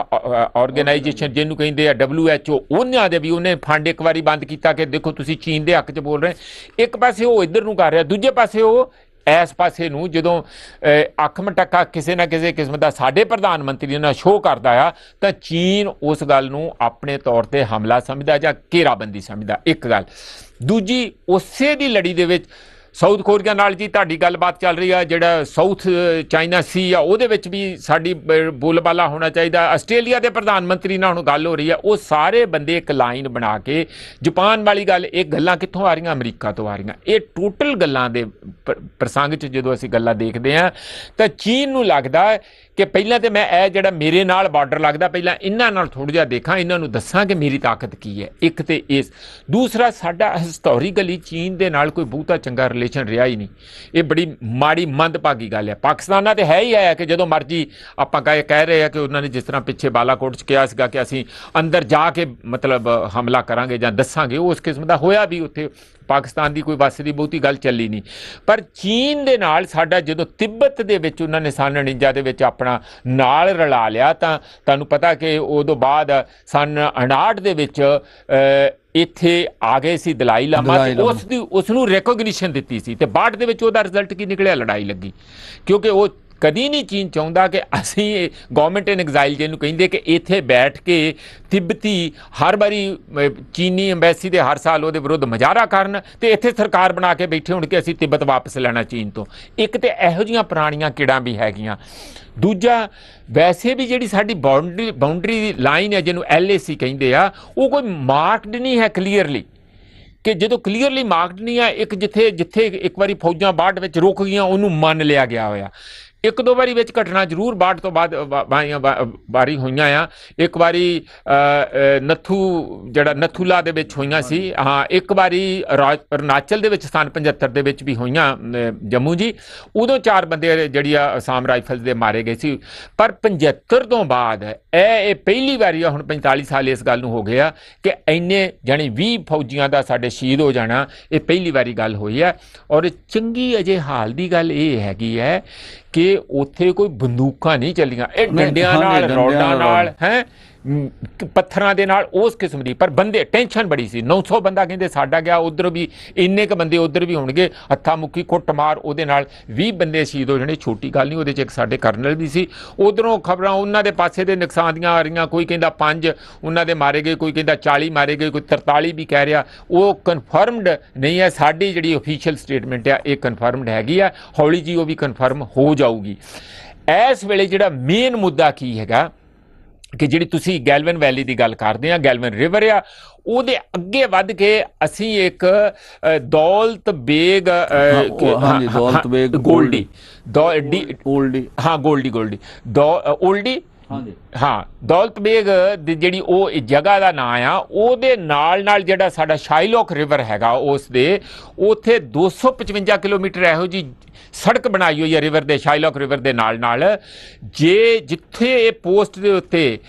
ਆਰਗੇਨਾਈਜੇਸ਼ਨ ਜਿਹਨੂੰ ਕਹਿੰਦੇ ਆ WHO, ਉਹਨਾਂ ਦੇ ਵੀ ਉਹਨੇ ਫੰਡ ਇੱਕ ਵਾਰੀ ਬੰਦ ਕੀਤਾ ਕਿ ਦੇਖੋ ਤੁਸੀਂ ਚੀਨ ਦੇ ਹੱਕ 'ਚ ਬੋਲ ਰਹੇ। ਇੱਕ ਪਾਸੇ ਉਹ ਇੱਧਰ ਨੂੰ ਕਰ ਰਿਹਾ, ਦੂਜੇ ਪਾਸੇ ਉਹ ਇਸ ਪਾਸੇ ਨੂੰ ਜਦੋਂ ਅੱਖ ਮਟਕਾ ਕਿਸੇ ਨਾ ਕਿਸੇ ਕਿਸਮ ਦਾ ਸਾਡੇ ਪ੍ਰਧਾਨ ਮੰਤਰੀ ਨਾਲ ਸ਼ੋਅ ਕਰਦਾ ਆ, ਤਾਂ ਚੀਨ ਉਸ ਗੱਲ ਨੂੰ ਆਪਣੇ ਤੌਰ ਤੇ ਹਮਲਾ ਸਮਝਦਾ ਜਾਂ ਘੇਰਾਬੰਦੀ ਸਮਝਦਾ। ਇੱਕ ਗੱਲ। ਦੂਜੀ, ਉਸੇ ਦੀ ਲੜੀ ਦੇ ਵਿੱਚ ਸਾਊਥ ਕੋਰੀਆ ਨਾਲ ਜੀ ਤੁਹਾਡੀ ਗੱਲਬਾਤ ਚੱਲ ਰਹੀ ਆ, ਜਿਹੜਾ ਸਾਊਥ ਚਾਈਨਾ ਸੀ ਆ, ਉਹਦੇ ਵਿੱਚ ਵੀ ਸਾਡੀ ਬੋਲਬਾਲਾ ਹੋਣਾ ਚਾਹੀਦਾ। ਆਸਟ੍ਰੇਲੀਆ ਦੇ ਪ੍ਰਧਾਨ ਮੰਤਰੀ ਨਾਲ ਹੁਣ ਗੱਲ ਹੋ ਰਹੀ ਆ, ਉਹ ਸਾਰੇ ਬੰਦੇ ਇੱਕ ਲਾਈਨ ਬਣਾ ਕੇ, ਜਾਪਾਨ ਵਾਲੀ ਗੱਲ, ਇਹ ਗੱਲਾਂ ਕਿੱਥੋਂ ਆ ਰਹੀਆਂ? ਅਮਰੀਕਾ ਤੋਂ ਆ ਰਹੀਆਂ। ਇਹ ਟੋਟਲ ਗੱਲਾਂ ਦੇ ਪ੍ਰਸੰਗ 'ਚ ਜਦੋਂ ਅਸੀਂ ਗੱਲਾਂ ਦੇਖਦੇ ਹਾਂ ਤਾਂ ਚੀਨ ਨੂੰ ਲੱਗਦਾ ਕਿ ਪਹਿਲਾਂ ਤੇ ਮੈਂ ਇਹ ਜਿਹੜਾ ਮੇਰੇ ਨਾਲ ਬਾਰਡਰ ਲੱਗਦਾ, ਪਹਿਲਾਂ ਇਹਨਾਂ ਨਾਲ ਥੋੜ੍ਹਾ ਜਿਹਾ ਦੇਖਾਂ, ਇਹਨਾਂ ਨੂੰ ਦੱਸਾਂ ਕਿ ਮੇਰੀ ਤਾਕਤ ਕੀ ਹੈ। ਇੱਕ ਤੇ ਇਸ। ਦੂਸਰਾ, ਸਾਡਾ ਹਿਸਟੋਰੀਕਲੀ ਚੀਨ ਦੇ ਨਾਲ ਕੋਈ ਬਹੁਤਾ ਚੰਗਾ ਰਿਲੇਸ਼ਨ ਰਿਹਾ ਹੀ ਨਹੀਂ। ਇਹ ਬੜੀ ਮਾੜੀ ਮੰਦਭਾਗੀ ਗੱਲ ਹੈ। ਪਾਕਿਸਤਾਨ ਨਾਲ ਤੇ ਹੈ ਹੀ ਹੈ ਕਿ ਜਦੋਂ ਮਰਜ਼ੀ ਆਪਾਂ ਕਹਿ ਰਹੇ ਆ ਕਿ ਉਹਨਾਂ ਨੇ ਜਿਸ ਤਰ੍ਹਾਂ ਪਿੱਛੇ ਬਾਲਾਕੋਟ 'ਚ ਕਿਹਾ ਸੀਗਾ ਕਿ ਅਸੀਂ ਅੰਦਰ ਜਾ ਕੇ ਮਤਲਬ ਹਮਲਾ ਕਰਾਂਗੇ ਜਾਂ ਦੱਸਾਂਗੇ, ਉਸ ਕਿਸਮ ਦਾ ਹੋਇਆ ਵੀ। ਉੱਥੇ ਪਾਕਿਸਤਾਨ ਦੀ ਕੋਈ ਵੱਸ ਦੀ ਬਹੁਤੀ ਗੱਲ ਚੱਲੀ ਨਹੀਂ। ਪਰ ਚੀਨ ਦੇ ਨਾਲ ਸਾਡਾ ਜਦੋਂ ਤਿੱਬਤ ਦੇ ਵਿੱਚ ਉਹਨਾਂ ਨੇ ਸਨ 49 ਦੇ ਵਿੱਚ ਆਪਣਾ ਨਾਲ ਰਲਾ ਲਿਆ, ਤਾਂ ਤੁਹਾਨੂੰ ਪਤਾ ਕਿ ਉਦੋਂ ਬਾਅਦ ਸਨ 59 ਦੇ ਵਿੱਚ ਇੱਥੇ ਆ ਗਏ ਸੀ ਦਲਾਈ ਲਾਮਾ, ਤੇ ਉਸ ਨੂੰ ਰੈਕੋਗਨੀਸ਼ਨ ਦਿੱਤੀ ਸੀ। ਤੇ 62 ਦੇ ਵਿੱਚ ਉਹਦਾ ਰਿਜ਼ਲਟ ਕੀ ਨਿਕਲਿਆ? ਲੜਾਈ ਲੱਗੀ। ਕਿਉਂਕਿ ਉਹ ਕਦੀ ਨਹੀਂ ਚੀਨ ਚਾਹੁੰਦਾ ਕਿ ਅਸੀਂ ਗਵਰਨਮੈਂਟ ਇਨ ਐਗਜ਼ਾਈਲ ਜਿਹਨੂੰ ਕਹਿੰਦੇ ਕਿ ਇੱਥੇ ਬੈਠ ਕੇ ਤਿੱਬਤੀ ਹਰ ਵਾਰੀ ਚੀਨੀ ਐਮਬੈਸੀ ਦੇ ਹਰ ਸਾਲ ਉਹਦੇ ਵਿਰੁੱਧ ਮੁਜ਼ਾਹਰਾ ਕਰਨ ਤੇ ਇੱਥੇ ਸਰਕਾਰ ਬਣਾ ਕੇ ਬੈਠੇ ਹੋਣ ਕਿ ਅਸੀਂ ਤਿੱਬਤ ਵਾਪਸ ਲੈਣਾ ਚੀਨ ਤੋਂ। ਇੱਕ ਤੇ ਇਹੋ ਜਿਹੀਆਂ ਪੁਰਾਣੀਆਂ ਕਿੜਾਂ ਵੀ ਹੈਗੀਆਂ। ਦੂਜਾ, ਵੈਸੇ ਵੀ ਜਿਹੜੀ ਸਾਡੀ ਬਾਉਂਡਰੀ ਲਾਈਨ ਹੈ ਜਿਹਨੂੰ LAC ਕਹਿੰਦੇ ਆ, ਉਹ ਕੋਈ ਮਾਰਕਡ ਨਹੀਂ ਹੈ ਕਲੀਅਰਲੀ। ਕਿ ਜਦੋਂ ਕਲੀਅਰਲੀ ਮਾਰਕਡ ਨਹੀਂ ਆ, ਇੱਕ ਜਿੱਥੇ ਇੱਕ ਵਾਰੀ ਫੌਜਾਂ ਬਾੜ ਵਿੱਚ ਰੁਕ ਗਈਆਂ ਉਹਨੂੰ ਮੰਨ ਲਿਆ ਗਿਆ ਹੋਇਆ। ਇੱਕ ਦੋ ਵਾਰੀ ਵਿੱਚ ਘਟਨਾ ਜ਼ਰੂਰ ਬਾੜ ਤੋਂ ਬਾਅਦ ਵਾਰੀ ਹੋਈਆਂ ਆ। ਇੱਕ ਵਾਰੀ ਨਥੂਲਾ ਦੇ ਵਿੱਚ ਹੋਈਆਂ ਸੀ। ਹਾਂ, ਇੱਕ ਵਾਰੀ ਅਰੁਣਾਚਲ ਦੇ ਵਿੱਚ ਸਨ 75 ਦੇ ਵਿੱਚ ਵੀ ਹੋਈਆਂ, ਜੰਮੂ ਜੀ। ਉਦੋਂ 4 ਬੰਦੇ ਜਿਹੜੀ ਆ ਅਸਾਮ ਰਾਈਫਲਸ ਦੇ ਮਾਰੇ ਗਏ ਸੀ। ਪਰ 75 ਤੋਂ ਬਾਅਦ ਇਹ ਪਹਿਲੀ ਵਾਰੀ ਆ, ਹੁਣ 45 ਸਾਲ ਇਸ ਗੱਲ ਨੂੰ ਹੋ ਗਏ ਆ ਕਿ ਇੰਨੇ ਜਾਣੀ 20 ਫੌਜੀਆਂ ਦਾ ਸਾਡੇ ਸ਼ਹੀਦ ਹੋ ਜਾਣਾ, ਇਹ ਪਹਿਲੀ ਵਾਰੀ ਗੱਲ ਹੋਈ ਹੈ। ਔਰ ਚੰਗੀ ਅਜੇ ਹਾਲ ਦੀ ਗੱਲ ਇਹ ਹੈਗੀ ਹੈ ਕਿ ਉੱਥੇ ਕੋਈ ਬੰਦੂਕਾਂ ਨਹੀਂ ਚੱਲੀਆਂ, ਇਹ ਡੰਡਿਆਂ ਨਾਲ, ਰੋਡਾਂ ਨਾਲ, ਪੱਥਰਾਂ ਦੇ ਨਾਲ, ਉਸ ਕਿਸਮ ਦੀ। ਪਰ ਬੰਦੇ, ਟੈਨਸ਼ਨ ਬੜੀ ਸੀ। 900 ਬੰਦਾ ਕਹਿੰਦੇ ਸਾਡਾ ਗਿਆ, ਉਧਰ ਵੀ ਇੰਨੇ ਕੁ ਬੰਦੇ ਉਧਰ ਵੀ ਹੋਣਗੇ। ਹੱਥਾਂ ਮੁੱਕੀ ਕੁੱਟਮਾਰ, ਉਹਦੇ ਨਾਲ 20 ਬੰਦੇ ਸ਼ਹੀਦ ਹੋ ਜਾਣੇ, ਛੋਟੀ ਗੱਲ ਨਹੀਂ। ਉਹਦੇ 'ਚ ਇੱਕ ਸਾਡੇ ਕਰਨਲ ਵੀ ਸੀ। ਉਧਰੋਂ ਖਬਰਾਂ ਉਹਨਾਂ ਦੇ ਪਾਸੇ ਦੇ ਨੁਕਸਾਨ ਦੀਆਂ ਆ ਰਹੀਆਂ, ਕੋਈ ਕਹਿੰਦਾ 5 ਉਹਨਾਂ ਦੇ ਮਾਰੇ ਗਏ, ਕੋਈ ਕਹਿੰਦਾ 40 ਮਾਰੇ ਗਏ, ਕੋਈ 43 ਵੀ ਕਹਿ ਰਿਹਾ। ਉਹ ਕਨਫਰਮਡ ਨਹੀਂ ਹੈ। ਸਾਡੀ ਜਿਹੜੀ ਓਫੀਸ਼ੀਅਲ ਸਟੇਟਮੈਂਟ ਆ ਇਹ ਕਨਫਰਮਡ ਹੈਗੀ ਆ, ਹੌਲੀ ਜੀ ਉਹ ਵੀ ਕਨਫਰਮ ਹੋ ਜਾਊਗੀ। ਇਸ ਵੇਲੇ ਜਿਹੜਾ ਮੇਨ ਮੁੱਦਾ ਕੀ ਹੈਗਾ ਕਿ ਜਿਹੜੀ ਤੁਸੀਂ ਗੈਲਵਨ ਵੈਲੀ ਦੀ ਗੱਲ ਕਰਦੇ ਆ, ਗੈਲਵਨ ਰਿਵਰ ਆ, ਉਹਦੇ ਅੱਗੇ ਵੱਧ ਕੇ ਅਸੀਂ ਇੱਕ ਦੌਲਤ ਬੇਗ ਦੌਲਤ ਬੇਗ ਗੋਲਡੀ ਓਲਡੀ ਓਲਡੀ ਹਾਂ ਦੌਲਤ ਬੇਗ ਦੀ ਜਿਹੜੀ ਉਹ ਜਗ੍ਹਾ ਦਾ ਨਾਂ ਆ, ਉਹਦੇ ਨਾਲ ਨਾਲ ਜਿਹੜਾ ਸਾਡਾ ਸ਼ਾਇਲੋਕ ਰਿਵਰ ਹੈਗਾ ਉਸ ਦੇ ਉੱਥੇ 255 ਕਿਲੋਮੀਟਰ ਇਹੋ ਜੀ ਸੜਕ ਬਣਾਈ ਹੋਈ ਹੈ ਰਿਵਰ ਦੇ, ਸ਼ਾਇਲੋਕ ਰਿਵਰ ਦੇ ਨਾਲ ਨਾਲ। ਜੇ ਜਿੱਥੇ ਇਹ ਪੋਸਟ ਦੇ ਉੱਤੇ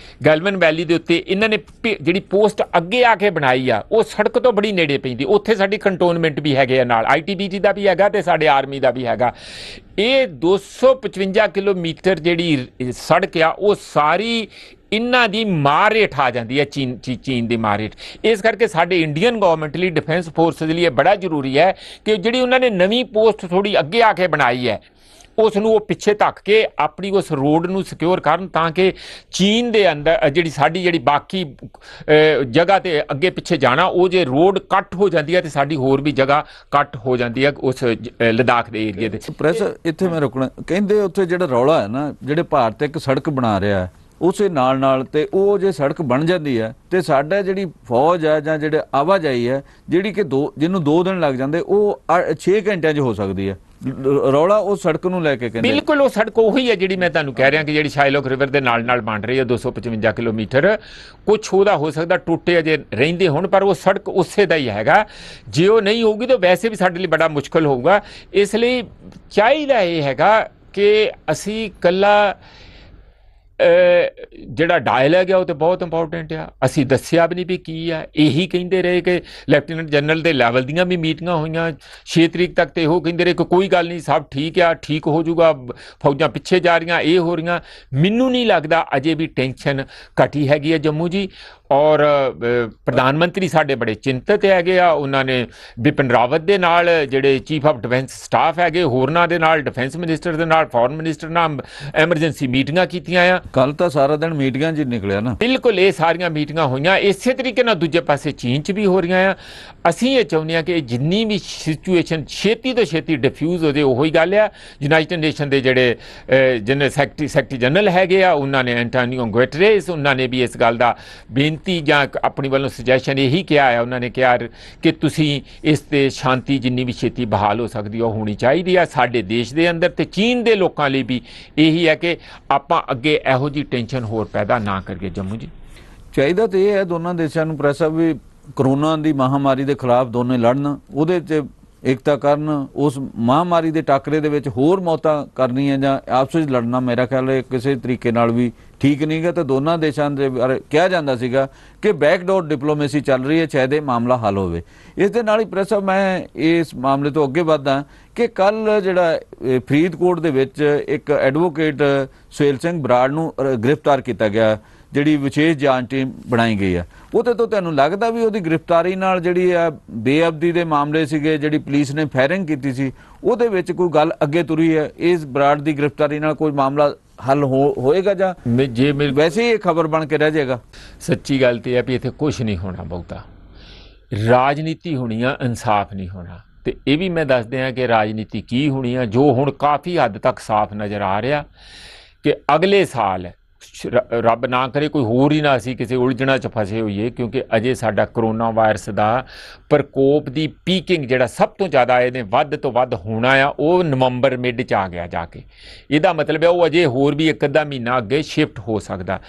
ਗੈਲਵਨ ਵੈਲੀ ਦੇ ਉੱਤੇ ਇਹਨਾਂ ਨੇ ਜਿਹੜੀ ਪੋਸਟ ਅੱਗੇ ਆ ਕੇ ਬਣਾਈ ਆ, ਉਹ ਸੜਕ ਤੋਂ ਬੜੀ ਨੇੜੇ ਪੈਂਦੀ, ਉੱਥੇ ਸਾਡੀ ਕੰਟੋਨਮੈਂਟ ਵੀ ਹੈਗੇ ਆ ਨਾਲ, ITBC ਦਾ ਵੀ ਹੈਗਾ ਤੇ ਸਾਡੇ ਆਰਮੀ ਦਾ ਵੀ ਹੈਗਾ। ਇਹ 255 ਕਿਲੋਮੀਟਰ ਜਿਹੜੀ ਸੜਕ ਆ ਉਹ ਸਾਰੀ ਇਹਨਾਂ ਦੀ ਮਾਰ ਹੇਠ ਆ ਜਾਂਦੀ ਹੈ, ਚੀਨ ਦੀ ਮਾਰ ਹੇਠ। ਇਸ ਕਰਕੇ ਸਾਡੇ ਇੰਡੀਅਨ ਗਵਰਨਮੈਂਟ ਲਈ, ਡਿਫੈਂਸ ਫੋਰਸਿਸ ਲਈ ਇਹ ਬੜਾ ਜ਼ਰੂਰੀ ਹੈ ਕਿ ਜਿਹੜੀ ਉਹਨਾਂ ਨੇ ਨਵੀਂ ਪੋਸਟ ਥੋੜੀ ਅੱਗੇ ਆ ਕੇ ਬਣਾਈ ਹੈ, ਉਸ ਨੂੰ ਉਹ ਪਿੱਛੇ ਧੱਕ ਕੇ ਆਪਣੀ ਉਸ ਰੋਡ ਨੂੰ ਸਿਕਿਉਰ ਕਰਨ, ਤਾਂ ਕਿ ਚੀਨ ਦੇ ਅੰਦਰ ਜਿਹੜੀ ਬਾਕੀ ਜਗ੍ਹਾ ਤੇ ਅੱਗੇ ਪਿੱਛੇ ਜਾਣਾ, ਉਹ ਜੇ ਰੋਡ ਕੱਟ ਹੋ ਜਾਂਦੀ ਹੈ ਤੇ ਸਾਡੀ ਹੋਰ ਵੀ ਜਗ੍ਹਾ ਕੱਟ ਹੋ ਜਾਂਦੀ ਹੈ ਉਸ ਲਦਾਖ ਦੇ ਏਰੀਏ ਦੇ। ਪ੍ਰੈਸ ਇੱਥੇ ਮੈਂ ਰੁਕਣਾ, ਕਹਿੰਦੇ ਉੱਥੇ ਜਿਹੜਾ ਰੌਲਾ ਹੈ ਨਾ, ਜਿਹੜੇ ਭਾਰਤ ਇੱਕ ਸੜਕ ਬਣਾ ਰਿਹਾ ਹੈ ਉਸੇ ਨਾਲ ਤੇ ਉਹ ਜੇ ਸੜਕ ਬਣ ਜਾਂਦੀ ਹੈ ਤੇ ਸਾਡਾ ਜਿਹੜੀ ਫੌਜ ਹੈ ਜਾਂ ਜਿਹੜੇ ਆਵਾਜਾਈ ਹੈ ਜਿਹੜੀ ਕਿ ਜਿਹਨੂੰ 2 ਦਿਨ ਲੱਗ ਜਾਂਦੇ ਉਹ 6 ਘੰਟਿਆਂ 'ਚ ਹੋ ਸਕਦੀ ਹੈ। ਰੌਲਾ ਉਹ ਸੜਕ ਨੂੰ ਲੈ ਕੇ ਕਹਿੰਦੇ ਬਿਲਕੁਲ ਉਹ ਸੜਕ ਉਹੀ ਹੈ ਜਿਹੜੀ ਮੈਂ ਤੁਹਾਨੂੰ ਕਹਿ ਰਿਹਾ ਕਿ ਜਿਹੜੀ ਸ਼ਾਇਲੋਕ ਰਿਵਰ ਦੇ ਨਾਲ ਬਣ ਰਹੀ ਹੈ 255 ਕਿਲੋਮੀਟਰ। ਕੁਛ ਉਹਦਾ ਹੋ ਸਕਦਾ ਟੁੱਟੇ ਅਜੇ ਰਹਿੰਦੇ ਹੋਣ, ਪਰ ਉਹ ਸੜਕ ਉਸੇ ਦਾ ਹੀ ਹੈਗਾ। ਜੇ ਉਹ ਨਹੀਂ ਹੋਊਗੀ ਤਾਂ ਵੈਸੇ ਵੀ ਸਾਡੇ ਲਈ ਬੜਾ ਮੁਸ਼ਕਲ ਹੋਊਗਾ। ਇਸ ਲਈ ਚਾਹੀਦਾ ਇਹ ਹੈਗਾ ਕਿ ਅਸੀਂ ਇਕੱਲਾ ਜਿਹੜਾ ਡਾਇਲੌਗ ਹੈ ਉਹ ਤਾਂ ਬਹੁਤ ਇੰਪੋਰਟੈਂਟ ਆ, ਅਸੀਂ ਦੱਸਿਆ ਵੀ ਨਹੀਂ ਵੀ ਕੀ ਆ। ਇਹੀ ਕਹਿੰਦੇ ਰਹੇ ਕਿ ਲੈਫਟੀਨੈਂਟ ਜਨਰਲ ਦੇ ਲੈਵਲ ਦੀਆਂ ਵੀ ਮੀਟਿੰਗਾਂ ਹੋਈਆਂ 6 ਤਰੀਕ ਤੱਕ, ਤੇ ਇਹੋ ਕਹਿੰਦੇ ਰਹੇ ਕਿ ਕੋਈ ਗੱਲ ਨਹੀਂ, ਸਭ ਠੀਕ ਆ, ਠੀਕ ਹੋ ਜਾਊਗਾ, ਫੌਜਾਂ ਪਿੱਛੇ ਜਾ ਰਹੀਆਂ, ਇਹ ਹੋ ਰਹੀਆਂ। ਮੈਨੂੰ ਨਹੀਂ ਲੱਗਦਾ ਅਜੇ ਵੀ ਟੈਨਸ਼ਨ ਘਟੀ ਹੈਗੀ ਹੈ ਜੰਮੂ ਜੀ। ਔਰ ਪ੍ਰਧਾਨ ਮੰਤਰੀ ਸਾਡੇ ਬੜੇ ਚਿੰਤਤ ਹੈਗੇ ਆ, ਉਹਨਾਂ ਨੇ ਬਿਪਿਨ ਰਾਵਤ ਦੇ ਨਾਲ, ਜਿਹੜੇ ਚੀਫ ਆਫ ਡਿਫੈਂਸ ਸਟਾਫ ਹੈਗੇ, ਹੋਰਨਾਂ ਦੇ ਨਾਲ, ਡਿਫੈਂਸ ਮਿਨਿਸਟਰ ਦੇ ਨਾਲ, ਫੋਰਨ ਮਿਨਿਸਟਰ ਨਾਲ ਐਮਰਜੈਂਸੀ ਮੀਟਿੰਗਾਂ ਕੀਤੀਆਂ ਆ। ਕੱਲ ਤਾਂ ਸਾਰਾ ਦਿਨ ਮੀਟਿੰਗਾਂ 'ਚ ਨਿਕਲਿਆ ਨਾ। ਬਿਲਕੁਲ, ਇਹ ਸਾਰੀਆਂ ਮੀਟਿੰਗਾਂ ਹੋਈਆਂ। ਇਸੇ ਤਰੀਕੇ ਨਾਲ ਦੂਜੇ ਪਾਸੇ ਚੀਨ 'ਚ ਵੀ ਹੋ ਰਹੀਆਂ ਆ। ਅਸੀਂ ਇਹ ਚਾਹੁੰਦੇ ਹਾਂ ਕਿ ਜਿੰਨੀ ਵੀ ਸਿਚੁਏਸ਼ਨ ਛੇਤੀ ਤੋਂ ਛੇਤੀ ਡਿਫਿਊਜ਼ ਹੋ ਜਾਏ। ਉਹੀ ਗੱਲ ਆ, ਯੂਨਾਈਟਿਡ ਨੇਸ਼ਨ ਦੇ ਜਿਹੜੇ ਜਨਰਲ ਸੈਕਟਰੀ ਜਨਰਲ ਹੈਗੇ ਆ, ਉਹਨਾਂ ਨੇ ਐਂਟੋਨੀਓ ਗੁਟੇਰੇਸ, ਉਹਨਾਂ ਨੇ ਵੀ ਇਸ ਗੱਲ ਦਾ ਬੇਨਤੀ ਜਾਂ ਆਪਣੀ ਵੱਲੋਂ ਸੁਜੈਸ਼ਨ ਇਹੀ ਕਿਹਾ ਹੈ, ਉਹਨਾਂ ਨੇ ਕਿਹਾ ਕਿ ਤੁਸੀਂ ਇਸ 'ਤੇ ਸ਼ਾਂਤੀ ਜਿੰਨੀ ਵੀ ਛੇਤੀ ਬਹਾਲ ਹੋ ਸਕਦੀ ਉਹ ਹੋਣੀ ਚਾਹੀਦੀ ਆ ਸਾਡੇ ਦੇਸ਼ ਦੇ ਅੰਦਰ, ਤੇ ਚੀਨ ਦੇ ਲੋਕਾਂ ਲਈ ਵੀ ਇਹੀ ਹੈ ਕਿ ਆਪਾਂ ਅੱਗੇ ਇਹੋ ਜਿਹੀ ਟੈਨਸ਼ਨ ਹੋਰ ਪੈਦਾ ਨਾ ਕਰੀਏ। ਜੰਮੂ ਜੀ ਚਾਹੀਦਾ ਤੇ ਇਹ ਹੈ ਦੋਨਾਂ ਦੇਸ਼ਾਂ ਨੂੰ ਪ੍ਰੈਸ ਵੀ ਕਰੋਨਾ ਦੀ ਮਹਾਮਾਰੀ ਦੇ ਖਿਲਾਫ ਦੋਨੇ ਲੜਨ, ਉਹਦੇ 'ਚ ਏਕਤਾ ਕਰਨ। ਉਸ ਮਹਾਮਾਰੀ ਦੇ ਟਾਕਰੇ ਦੇ ਵਿੱਚ ਹੋਰ ਮੌਤਾਂ ਕਰਨੀਆਂ ਜਾਂ ਆਪਸ ਵਿੱਚ ਲੜਨਾ ਮੇਰਾ ਖਿਆਲ ਹੈ ਕਿਸੇ ਤਰੀਕੇ ਨਾਲ ਵੀ ਠੀਕ ਨਹੀਂ ਗਾ। ਤੇ ਦੋਨਾਂ ਦੇਸ਼ਾਂ ਦੇ ਬਾਰੇ ਕਿਹਾ ਜਾਂਦਾ ਸੀਗਾ ਕਿ ਬੈਕਡੋਰ ਡਿਪਲੋਮੇਸੀ ਚੱਲ ਰਹੀ ਹੈ, ਸ਼ਾਇਦ ਇਹ ਮਾਮਲਾ ਹੱਲ ਹੋਵੇ। ਇਸ ਦੇ ਨਾਲ ਹੀ ਪ੍ਰੈਸ ਸਾਹਿਬ ਮੈਂ ਇਸ ਮਾਮਲੇ ਤੋਂ ਅੱਗੇ ਵਧਦਾ ਕਿ ਕੱਲ ਜਿਹੜਾ ਫਰੀਦਕੋਟ ਦੇ ਵਿੱਚ ਇੱਕ ਐਡਵੋਕੇਟ ਸੁਹੇਲ ਸਿੰਘ ਬਰਾੜ ਨੂੰ ਗ੍ਰਿਫਤਾਰ ਕੀਤਾ ਗਿਆ, ਜਿਹੜੀ ਵਿਸ਼ੇਸ਼ ਜਾਂਚ ਟੀਮ ਬਣਾਈ ਗਈ ਆ, ਉਹਦੇ ਤੋਂ ਤੁਹਾਨੂੰ ਲੱਗਦਾ ਵੀ ਉਹਦੀ ਗ੍ਰਿਫਤਾਰੀ ਨਾਲ ਜਿਹੜੀ ਆ ਬੇਅਦਬੀ ਦੇ ਮਾਮਲੇ ਸੀਗੇ, ਜਿਹੜੀ ਪੁਲਿਸ ਨੇ ਫਾਇਰਿੰਗ ਕੀਤੀ ਸੀ, ਉਹਦੇ ਵਿੱਚ ਕੋਈ ਗੱਲ ਅੱਗੇ ਤੁਰੀ ਹੈ? ਇਸ ਬਰਾੜ ਦੀ ਗ੍ਰਿਫਤਾਰੀ ਨਾਲ ਕੋਈ ਮਾਮਲਾ ਹੱਲ ਹੋਏਗਾ ਜਾਂ ਜੇ ਵੈਸੇ ਹੀ ਇਹ ਖਬਰ ਬਣ ਕੇ ਰਹਿ ਜਾਏਗਾ? ਸੱਚੀ ਗੱਲ ਤੇ ਹੈ ਵੀ ਇੱਥੇ ਕੁਝ ਨਹੀਂ ਹੋਣਾ, ਬਹੁਤਾ ਰਾਜਨੀਤੀ ਹੋਣੀ ਆ, ਇਨਸਾਫ ਨਹੀਂ ਹੋਣਾ। ਤੇ ਇਹ ਵੀ ਮੈਂ ਦੱਸ ਦਿਆਂ ਕਿ ਰਾਜਨੀਤੀ ਕੀ ਹੋਣੀ ਆ, ਜੋ ਹੁਣ ਕਾਫੀ ਹੱਦ ਤੱਕ ਸਾਫ਼ ਨਜ਼ਰ ਆ ਰਿਹਾ ਕਿ ਅਗਲੇ ਸਾਲ ਰੱਬ ਨਾ ਕਰੇ ਕੋਈ ਹੋਰ ਹੀ ਨਾ ਅਸੀਂ ਕਿਸੇ ਉਲਝਣਾ 'ਚ ਫਸੇ ਹੋਈਏ, ਕਿਉਂਕਿ ਅਜੇ ਸਾਡਾ ਕਰੋਨਾ ਵਾਇਰਸ ਦਾ ਪ੍ਰਕੋਪ ਦੀ ਪੀਕਿੰਗ ਜਿਹੜਾ ਸਭ ਤੋਂ ਜ਼ਿਆਦਾ ਇਹਨੇ ਵੱਧ ਤੋਂ ਵੱਧ ਹੋਣਾ ਆ, ਉਹ ਨਵੰਬਰ ਮਿਡ 'ਚ ਆ ਗਿਆ ਜਾ ਕੇ। ਇਹਦਾ ਮਤਲਬ ਹੈ ਉਹ ਅਜੇ ਹੋਰ ਵੀ ਇੱਕ ਅੱਧਾ ਮਹੀਨਾ ਅੱਗੇ ਸ਼ਿਫਟ ਹੋ ਸਕਦਾ।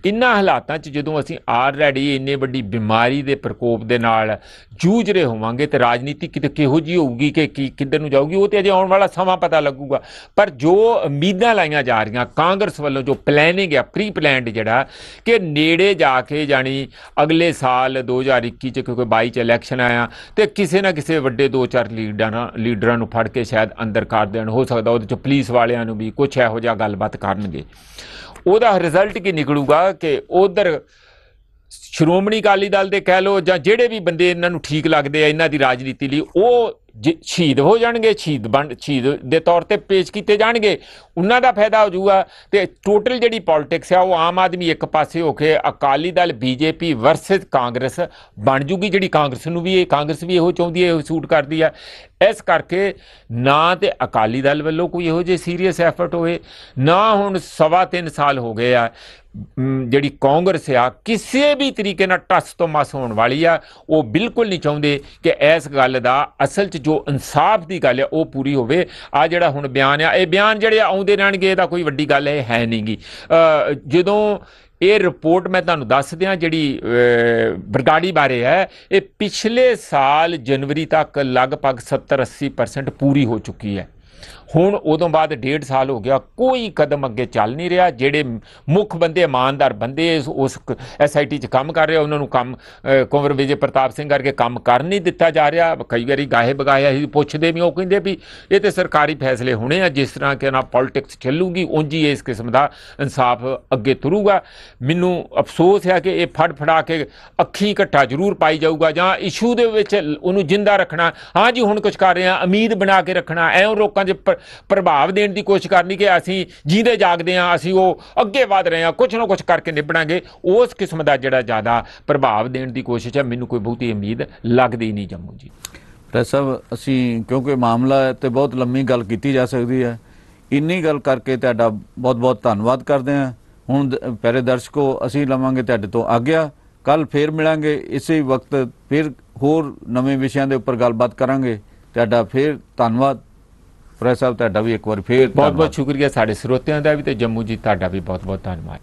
ਇਨ੍ਹਾਂ ਹਾਲਾਤਾਂ 'ਚ ਜਦੋਂ ਅਸੀਂ ਆਲਰੇਡੀ ਇੰਨੇ ਵੱਡੀ ਬਿਮਾਰੀ ਦੇ ਪ੍ਰਕੋਪ ਦੇ ਨਾਲ ਜੂਝ ਰਹੇ ਹੋਵਾਂਗੇ ਤੇ ਰਾਜਨੀਤੀ ਕਿਤੇ ਕਿਹੋ ਜਿਹੀ ਹੋਊਗੀ ਕਿ ਕਿੱਧਰ ਨੂੰ ਜਾਊਗੀ, ਉਹ ਤੇ ਅਜੇ ਆਉਣ ਵਾਲਾ ਸਮਾਂ ਪਤਾ ਲੱਗੂਗਾ। ਪਰ ਜੋ ਉਮੀਦਾਂ ਲਾਈਆਂ ਜਾ ਰਹੀਆਂ ਕਾਂਗਰਸ ਵੱਲੋਂ, ਜੋ ਪਲੈਨਿੰਗ ਹੈ ਪ੍ਰੀ ਪਲੈਨਡ, ਜਿਹੜਾ ਕਿ ਨੇੜੇ ਜਾ ਕੇ ਜਾਣੀ ਅਗਲੇ ਸਾਲ 2021 'ਚ ਕੋਈ 22 'ਚ ਇਲੈਕਸ਼ਨ ਆਇਆ ਤੇ ਕਿਸੇ ਨਾ ਕਿਸੇ ਵੱਡੇ 2-4 ਲੀਡਰਾਂ ਨੂੰ ਫੜ ਕੇ ਸ਼ਾਇਦ ਅੰਦਰ ਕਰ ਦੇਣ, ਹੋ ਸਕਦਾ ਉਹਦੇ 'ਚ ਪੁਲਿਸ ਵਾਲਿਆਂ ਨੂੰ ਵੀ ਕੁਛ ਇਹੋ ਜਿਹਾ ਗੱਲਬਾਤ ਕਰਨਗੇ। ਉਹਦਾ ਰਿਜ਼ਲਟ ਕੀ ਨਿਕਲੂਗਾ ਕਿ ਉਧਰ ਸ਼੍ਰੋਮਣੀ ਅਕਾਲੀ ਦਲ ਦੇ ਕਹਿ ਲਓ ਜਾਂ ਜਿਹੜੇ ਵੀ ਬੰਦੇ ਇਹਨਾਂ ਨੂੰ ਠੀਕ ਲੱਗਦੇ ਆ ਇਹਨਾਂ ਦੀ ਰਾਜਨੀਤੀ ਲਈ, ਉਹ ਸ਼ਹੀਦ ਹੋ ਜਾਣਗੇ, ਸ਼ਹੀਦ ਦੇ ਤੌਰ ਤੇ ਪੇਸ਼ ਕੀਤੇ ਜਾਣਗੇ, ਉਹਨਾਂ ਦਾ ਫਾਇਦਾ ਹੋ ਜਾਊਗਾ। ਤੇ ਟੋਟਲ ਜਿਹੜੀ ਪੋਲਿਟਿਕਸ ਆ ਉਹ ਆਮ ਆਦਮੀ ਇੱਕ ਪਾਸੇ ਹੋ ਕੇ ਅਕਾਲੀ ਦਲ BJP ਵਰਸਸ ਕਾਂਗਰਸ ਬਣ ਜੂਗੀ, ਜਿਹੜੀ ਕਾਂਗਰਸ ਵੀ ਇਹੋ ਚਾਹੁੰਦੀ ਹੈ, ਇਹੋ ਸੂਟ ਕਰਦੀ ਆ। ਇਸ ਕਰਕੇ ਨਾ ਤੇ ਅਕਾਲੀ ਦਲ ਵੱਲੋਂ ਕੋਈ ਇਹੋ ਜਿਹੇ ਸੀਰੀਅਸ ਐਫਰਟ ਹੋਏ, ਨਾ ਹੁਣ 3.25 ਸਾਲ ਹੋ ਗਏ ਆ ਜਿਹੜੀ ਕਾਂਗਰਸ ਆ ਕਿਸੇ ਵੀ ਤਰੀਕੇ ਨਾਲ ਟੱਸ ਤੋਂ ਮਸ ਹੋਣ ਵਾਲੀ ਆ। ਉਹ ਬਿਲਕੁਲ ਨਹੀਂ ਚਾਹੁੰਦੇ ਕਿ ਇਸ ਗੱਲ ਦਾ ਅਸਲ 'ਚ ਜੋ ਇਨਸਾਫ ਦੀ ਗੱਲ ਆ ਉਹ ਪੂਰੀ ਹੋਵੇ। ਆ ਜਿਹੜਾ ਹੁਣ ਬਿਆਨ ਆ, ਇਹ ਬਿਆਨ ਜਿਹੜੇ ਆਉਂਦੇ ਰਹਿਣਗੇ, ਇਹਦਾ ਕੋਈ ਵੱਡੀ ਗੱਲ ਇਹ ਹੈ ਨਹੀਂਗੀ। ਜਦੋਂ ਇਹ ਰਿਪੋਰਟ ਮੈਂ ਤੁਹਾਨੂੰ ਦੱਸ ਦਿਆਂ ਜਿਹੜੀ ਬਰਗਾੜੀ ਬਾਰੇ ਹੈ, ਇਹ ਪਿਛਲੇ ਸਾਲ ਜਨਵਰੀ ਤੱਕ ਲਗਭਗ 70-80% ਪੂਰੀ ਹੋ ਚੁੱਕੀ ਹੈ। ਹੁਣ ਉਦੋਂ ਬਾਅਦ 1.5 ਸਾਲ ਹੋ ਗਿਆ, ਕੋਈ ਕਦਮ ਅੱਗੇ ਚੱਲ ਨਹੀਂ ਰਿਹਾ। ਜਿਹੜੇ ਮੁੱਖ ਬੰਦੇ, ਇਮਾਨਦਾਰ ਬੰਦੇ ਉਸ SIT 'ਚ ਕੰਮ ਕਰ ਰਹੇ, ਉਹਨਾਂ ਨੂੰ ਕੰਮ ਕੁੰਵਰ ਵਿਜੇ ਪ੍ਰਤਾਪ ਸਿੰਘ ਕਰਕੇ ਕੰਮ ਕਰ ਨਹੀਂ ਦਿੱਤਾ ਜਾ ਰਿਹਾ। ਕਈ ਵਾਰੀ ਗਾਹੇ ਬਗਾਇਆ ਹੀ ਪੁੱਛਦੇ ਵੀ, ਉਹ ਕਹਿੰਦੇ ਵੀ ਇਹ ਤੇ ਸਰਕਾਰੀ ਫੈਸਲੇ ਹੋਣੇ ਆ, ਜਿਸ ਤਰ੍ਹਾਂ ਕਿ ਨਾ ਪੋਲਿਟਿਕਸ ਚੱਲੂਗੀ ਉਂਝ ਹੀ ਇਸ ਕਿਸਮ ਦਾ ਇਨਸਾਫ ਅੱਗੇ ਤੁਰੂਗਾ। ਮੈਨੂੰ ਅਫਸੋਸ ਹੈ ਕਿ ਇਹ ਫੜ ਫੜਾ ਕੇ ਅੱਖੀਂ ਘੱਟਾ ਜ਼ਰੂਰ ਪਾਈ ਜਾਊਗਾ, ਜਾਂ ਇਸ਼ੂ ਦੇ ਵਿੱਚ ਉਹਨੂੰ ਜਿੰਦਾ ਰੱਖਣਾ। ਹਾਂ ਜੀ ਹੁਣ ਕੁਝ ਕਰ ਰਹੇ ਹਾਂ, ਉਮੀਦ ਬਣਾ ਕੇ ਰੱਖਣਾ, ਐਂ ਲੋਕਾਂ 'ਚ ਪ੍ਰਭਾਵ ਦੇਣ ਦੀ ਕੋਸ਼ਿਸ਼ ਕਰਨੀ ਕਿ ਅਸੀਂ ਜੀਂਦੇ ਜਾਗਦੇ ਹਾਂ, ਅਸੀਂ ਉਹ ਅੱਗੇ ਵਧ ਰਹੇ ਹਾਂ, ਕੁਛ ਨਾ ਕੁਛ ਕਰਕੇ ਨਿਭਣਾਂਗੇ। ਉਸ ਕਿਸਮ ਦਾ ਜਿਹੜਾ ਜ਼ਿਆਦਾ ਪ੍ਰਭਾਵ ਦੇਣ ਦੀ ਕੋਸ਼ਿਸ਼ ਹੈ, ਮੈਨੂੰ ਕੋਈ ਬਹੁਤੀ ਉਮੀਦ ਲੱਗਦੀ ਨਹੀਂ। ਜੰਮੂ ਜੀ ਪ੍ਰੈਸ ਸਾਹਿਬ, ਅਸੀਂ ਕਿਉਂਕਿ ਮਾਮਲਾ ਹੈ ਤੇ ਬਹੁਤ ਲੰਮੀ ਗੱਲ ਕੀਤੀ ਜਾ ਸਕਦੀ ਹੈ, ਇੰਨੀ ਗੱਲ ਕਰਕੇ ਤੁਹਾਡਾ ਬਹੁਤ ਬਹੁਤ ਧੰਨਵਾਦ ਕਰਦੇ ਹਾਂ। ਹੁਣ ਪਿਆਰੇ ਦਰਸ਼ਕੋ, ਅਸੀਂ ਲਵਾਂਗੇ ਤੁਹਾਡੇ ਤੋਂ ਆਗਿਆ। ਕੱਲ ਫੇਰ ਮਿਲਾਂਗੇ ਇਸੇ ਵਕਤ, ਫਿਰ ਹੋਰ ਨਵੇਂ ਵਿਸ਼ਿਆਂ ਦੇ ਉੱਪਰ ਗੱਲਬਾਤ ਕਰਾਂਗੇ। ਤੁਹਾਡਾ ਫੇਰ ਧੰਨਵਾਦ। ਪ੍ਰੈਸ ਸਾਹਿਬ, ਤੁਹਾਡਾ ਵੀ ਇੱਕ ਵਾਰ ਫੇਰ ਬਹੁਤ ਬਹੁਤ ਸ਼ੁਕਰੀਆ। ਸਾਡੇ ਸਰੋਤਿਆਂ ਦਾ ਵੀ ਤੇ ਜੰਮੂ ਜੀ ਤੁਹਾਡਾ ਵੀ ਬਹੁਤ ਬਹੁਤ ਧੰਨਵਾਦ।